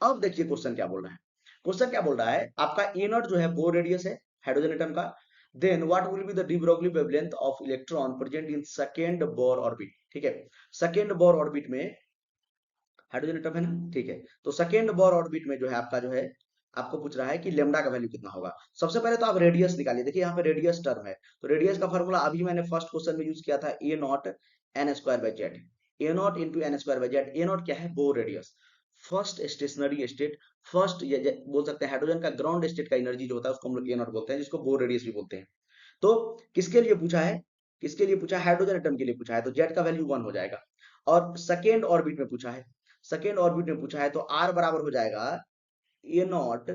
Speaker 1: अब देखिए क्वेश्चन क्या बोल रहा है। क्वेश्चन क्या बोल रहा है, आपका ए नॉट जो है बोर रेडियस है हाइड्रोजन एटम का। Then what will be the de Broglie wavelength of electron present in second Bohr orbit. ठीक है, सेकेंड बोर ऑर्बिट में हाइड्रोजन एटम है ना। ठीक है, तो सेकेंड बोर ऑर्बिट में जो है आपका जो है, आपको पूछ रहा है कि लेमडा का वैल्यू कितना होगा। सबसे पहले तो आप रेडियस निकालिए। देखिए यहाँ पे रेडियस टर्म है, तो रेडियस का फॉर्मूला अभी मैंने फर्स्ट क्वेश्चन में यूज किया था, A naught N square by Z. A naught into N square by Z. A naught क्या है, Bohr radius, first stationary state, first ये बोल सकते हैं हाइड्रोजन का ग्राउंड स्टेट का एनर्जी जो होता है उसको हम लोग ए नॉट बोलते हैं, जिसको बोर रेडियस भी बोलते हैं। तो किसके लिए पूछा है, किसके लिए पूछा है, हाइड्रोजन एटम के लिए पूछा है, तो जेड का वैल्यू 1 हो जाएगा। और सेकेंड ऑर्बिट में पूछा है, सेकेंड ऑर्बिट में पूछा है, तो आर बराबर हो जाएगा ए नॉट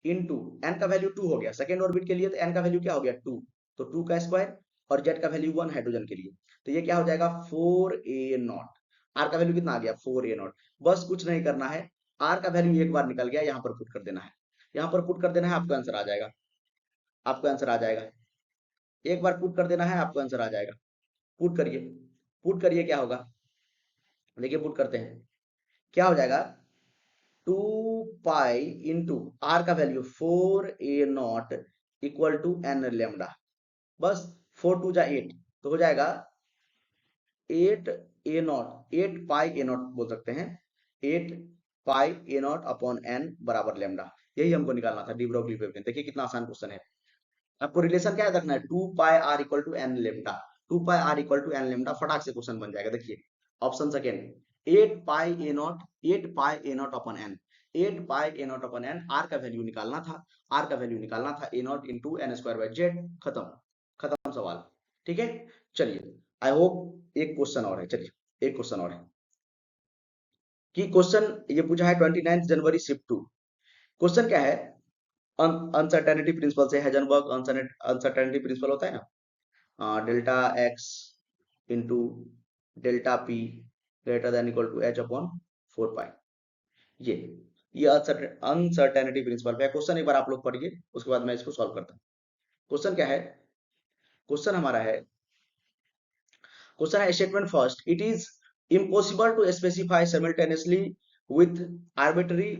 Speaker 1: इंटू एन का वैल्यू 2 हो गया सेकेंड ऑर्बिट के लिए, तो एन का वैल्यू क्या हो गया 2, तो 2 का स्क्वायर, और जेड का वैल्यू 1 हाइड्रोजन के लिए। तो ये क्या हो जाएगा 4a0। आर का वैल्यू कितना आ गया 4a0। बस कुछ नहीं करना है, आर का वैल्यू एक बार निकल गया, यहाँ पर पुट कर देना है, यहाँ पर पुट कर देना है, आपका आंसर आ जाएगा, आपका आंसर आ जाएगा। एक बार पुट कर देना है, आपको आंसर आ जाएगा। पुट करिए, पुट करिए, क्या होगा देखिए, पुट करते हैं, क्या हो जाएगा, टू पाई इंटू आर का value 4a0 equal to N lambda. बस 4 टू जा 8, तो हो जाएगा 8a0, 8 पाई a0 बोल सकते हैं, 8 पाई a0 अपॉन n बराबर लेमडा। यही हमको निकालना था डी ब्रोगली वेवलेंथ। देखिए कितना आसान क्वेश्चन है। आपको रिलेशन क्या याद रखना है, two pi are equal to N lambda. Two pi are equal to N lambda, फटाक से क्वेश्चन बन जाएगा। देखिए option second, 8 pi A naught, 8 pi A naught upon N, 8 pi A naught upon N. R का value निकालना था, R का value निकालना था A naught into N square by Z. खत्म, खत्म सवाल। ठीक है, चलिए आई होप एक क्वेश्चन और है, चलिए एक क्वेश्चन और है कि क्वेश्चन ये पूछा है 29 जनवरी शिफ्ट 2। क्वेश्चन क्या है, अनसर्टेनिटी प्रिंसिपल से हेजनबर्ग अनसर्टेनिटी प्रिंसिपल होता है ना, delta x into delta p greater than equal to h upon 4 pi. ये ये अनसर्टेनिटी प्रिंसिपल है। क्वेश्चन एक बार आप लोग पढ़िए, उसके बाद मैं इसको सॉल्व करता हूँ। क्वेश्चन क्या है, क्वेश्चन हमारा है, क्वेश्चन है statement first, it is impossible to specify simultaneously with arbitrary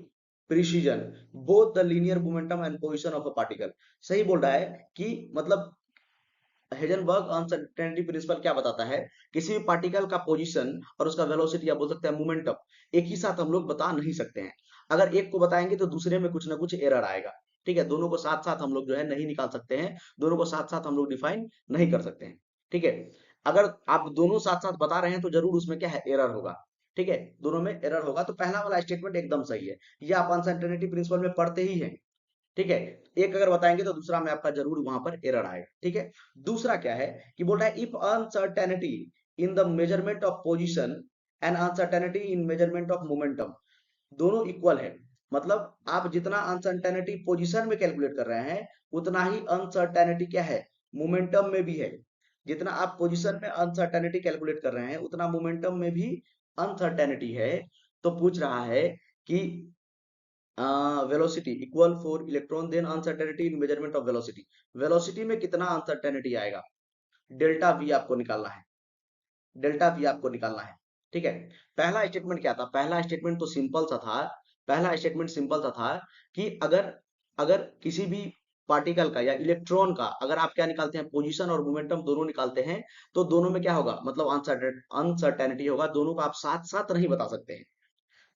Speaker 1: precision both the linear momentum and position of a particle. सही बोल रहा है कि मतलब हेजनबर्ग अनसर्टेनिटी प्रिंसिपल क्या बताता है, किसी भी पार्टिकल का पोजीशन और उसका वेलोसिटी या बोल सकते हैं मोमेंटम एक ही साथ हम लोग बता नहीं सकते हैं। अगर एक को बताएंगे तो दूसरे में कुछ ना कुछ एरर आएगा। ठीक है, दोनों को साथ साथ हम लोग जो है नहीं निकाल सकते हैं, दोनों को साथ साथ हम लोग डिफाइन नहीं कर सकते हैं। ठीक है, अगर आप दोनों साथ साथ बता रहे हैं तो जरूर उसमें क्या है, एरर होगा। ठीक है, दोनों में एरर होगा। तो पहला वाला स्टेटमेंट एकदम सही है, ये आप अनसर्टेनिटी प्रिंसिपल में पढ़ते ही हैं। ठीक है, एक अगर बताएंगे तो दूसरा में आपका जरूर वहां पर एरर आएगा। ठीक है, दूसरा क्या है कि बोल रहा है if uncertainty in the measurement of position and uncertainty in measurement of momentum दोनों इक्वल है। मतलब आप जितना अनसर्टेनिटी पोजीशन में कैलकुलेट कर रहे हैं उतना ही अनसर्टेनिटी क्या है, मोमेंटम में भी है। जितना आप पोजीशन में अनसर्टेनिटी कैलकुलेट कर रहे हैं उतना मोमेंटम में भी अनसर्टेनिटी है। तो पूछ रहा है कि velocity equal for electron then uncertainty in measurement of velocity, velocity में कितना अनसर्टेनिटी आएगा, डेल्टा वी आपको निकालना है, डेल्टा वी आपको निकालना है। ठीक है, पहला स्टेटमेंट क्या था, पहला स्टेटमेंट तो सिंपल सा था, पहला स्टेटमेंट सिंपल सा था कि अगर अगर किसी भी पार्टिकल का या इलेक्ट्रॉन का अगर आप क्या निकालते हैं, पोजीशन और मोमेंटम दोनों निकालते हैं, तो दोनों में क्या होगा, मतलब अनसर्टेनिटी होगा, दोनों को आप साथ साथ नहीं बता सकते हैं।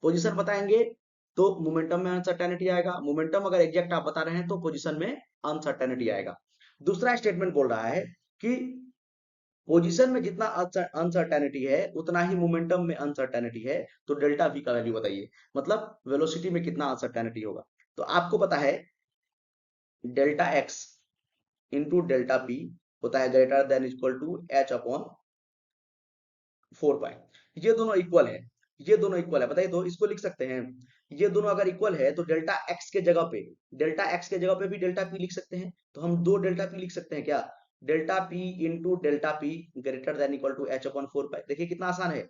Speaker 1: पोजीशन बताएंगे तो मोमेंटम में अनसर्टेनिटी आएगा, मोमेंटम अगर एग्जैक्ट आप बता रहे हैं तो पोजीशन में अनसर्टेनिटी आएगा। दूसरा स्टेटमेंट बोल रहा है कि पोजीशन में जितना अनसर्टेनिटी है उतना ही मोमेंटम में अनसर्टेनिटी है, तो डेल्टा वी का वैल्यू बताइए, मतलब वेलोसिटी में कितना अनसर्टेनिटी होगा। तो आपको पता है delta x into delta p होता है greater than equal to h upon 4 pi. ये दोनों इक्वल है, ये दोनों इक्वल है, बताइए तो इसको लिख सकते हैं। ये दोनों अगर इक्वल है तो डेल्टा एक्स के जगह पे, डेल्टा एक्स के जगह पे भी डेल्टा पी लिख सकते हैं। तो हम दो डेल्टा पी लिख सकते हैं क्या, delta p into delta p greater than equal to h upon 4 pi. देखिए कितना आसान है।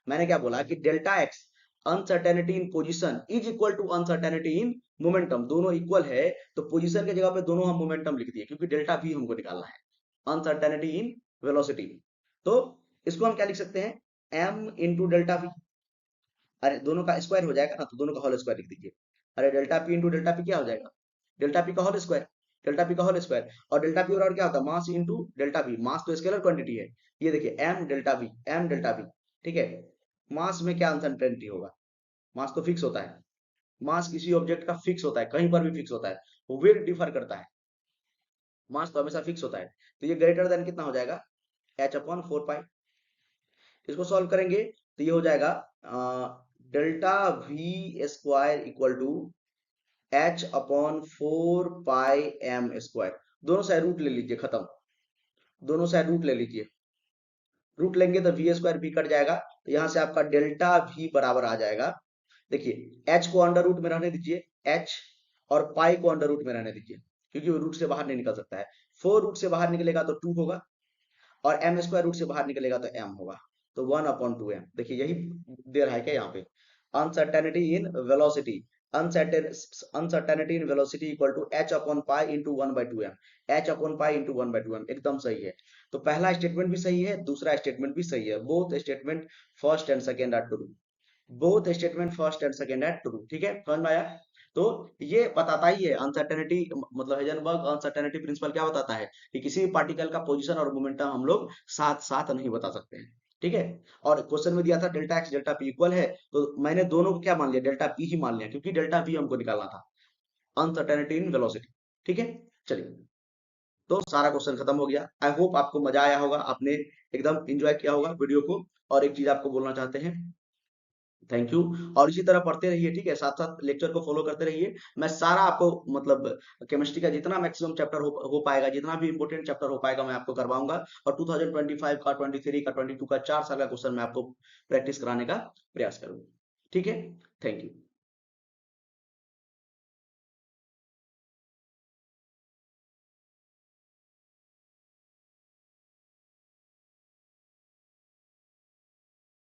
Speaker 1: मैंने क्या बोला कि delta x uncertainty in position is equal to uncertainty in momentum, दोनों इक्वल है तो पोजीशन के जगह पे दोनों हम मोमेंटम लिख दिए, क्योंकि डेल्टा वी हमको निकालना है, अनसर्टेनिटी इन वेलोसिटी। तो इसको हम क्या लिख सकते हैं, एम इंटू डेल्टा वी। अरे दोनों का स्क्वायर हो जाएगा ना, तो दोनों का होल स्क्वायर लिख दीजिए। अरे delta p into delta p क्या हो जाएगा, डेल्टा पी का होल स्क्वायर, डेल्टा पी का होल स्क्वायर। और डेल्टा पी और क्या होता है, mass into delta v, mass तो स्केलर क्वांटिटी है। ये देखिए m delta v, m delta v. ठीक है, मास में क्या अनसर्टेनिटी होगा, मास तो फिक्स होता है, मास किसी ऑब्जेक्ट का फिक्स होता है, कहीं पर भी फिक्स होता है, वेट डिफर करता है, मास तो हमेशा फिक्स होता है। तो ये ग्रेटर देन कितना हो जाएगा, एच अपॉन 4 पाई। इसको सॉल्व करेंगे तो ये हो जाएगा delta v square equal to h upon 4 pi m square. दोनों साइड रूट ले लीजिए, खत्म, दोनों साइड रूट ले लीजिए। रूट लेंगे तो वी स्क्वायर भी कट जाएगा, तो यहाँ से आपका डेल्टा वी बराबर आ जाएगा। देखिए एच को अंडर रूट में रहने दीजिए, एच, और पाई को अंडर रूट में रहने दीजिए, क्योंकि वो रूट से बाहर नहीं निकल सकता है। 4 रूट से बाहर निकलेगा तो 2 होगा, और एम स्क्वायर रूट से बाहर निकलेगा तो एम होगा, तो 1/2m। देखिए यही दे रहा है क्या यहाँ पे, uncertainty in velocity, uncertainty in velocity equal to h upon pi into 1/2m, h upon pi into 1/2m, एकदम सही है। तो पहला स्टेटमेंट भी सही है, दूसरा स्टेटमेंट भी सही है, both statement first and second are true, both statement first and second are true. ठीक है, समझ में आया। तो ये बताता ही है अनसर्टेनिटी, मतलब हेजनबर्ग अनसर्टेनिटी प्रिंसिपल क्या बताता है कि किसी भी पार्टिकल का पोजीशन और मोमेंटम हम लोग साथ साथ नहीं बता सकते हैं। ठीक है, और क्वेश्चन में दिया था delta x delta P equal है, तो मैंने दोनों को क्या मान लिया, डेल्टा पी ही मान लिया, क्योंकि डेल्टा पी हमको निकालना था, अनसर्टेनिटी इन वेलोसिटी। ठीक है, चलिए, तो सारा क्वेश्चन खत्म हो गया। आई होप आपको मजा आया होगा, आपने एकदम एंजॉय किया होगा वीडियो को। और एक चीज आपको बोलना चाहते हैं थैंक यू। और इसी तरह पढ़ते रहिए, ठीक है, साथ साथ लेक्चर को फॉलो करते रहिए। मैं सारा आपको मतलब केमिस्ट्री का जितना मैक्सिमम चैप्टर हो पाएगा, जितना भी इंपॉर्टेंट चैप्टर हो पाएगा, मैं आपको करवाऊंगा। और 2025 का, 23 का, 22 का 4 साल का क्वेश्चन मैं आपको प्रैक्टिस कराने का प्रयास करूंगा। ठीक है, थैंक यू।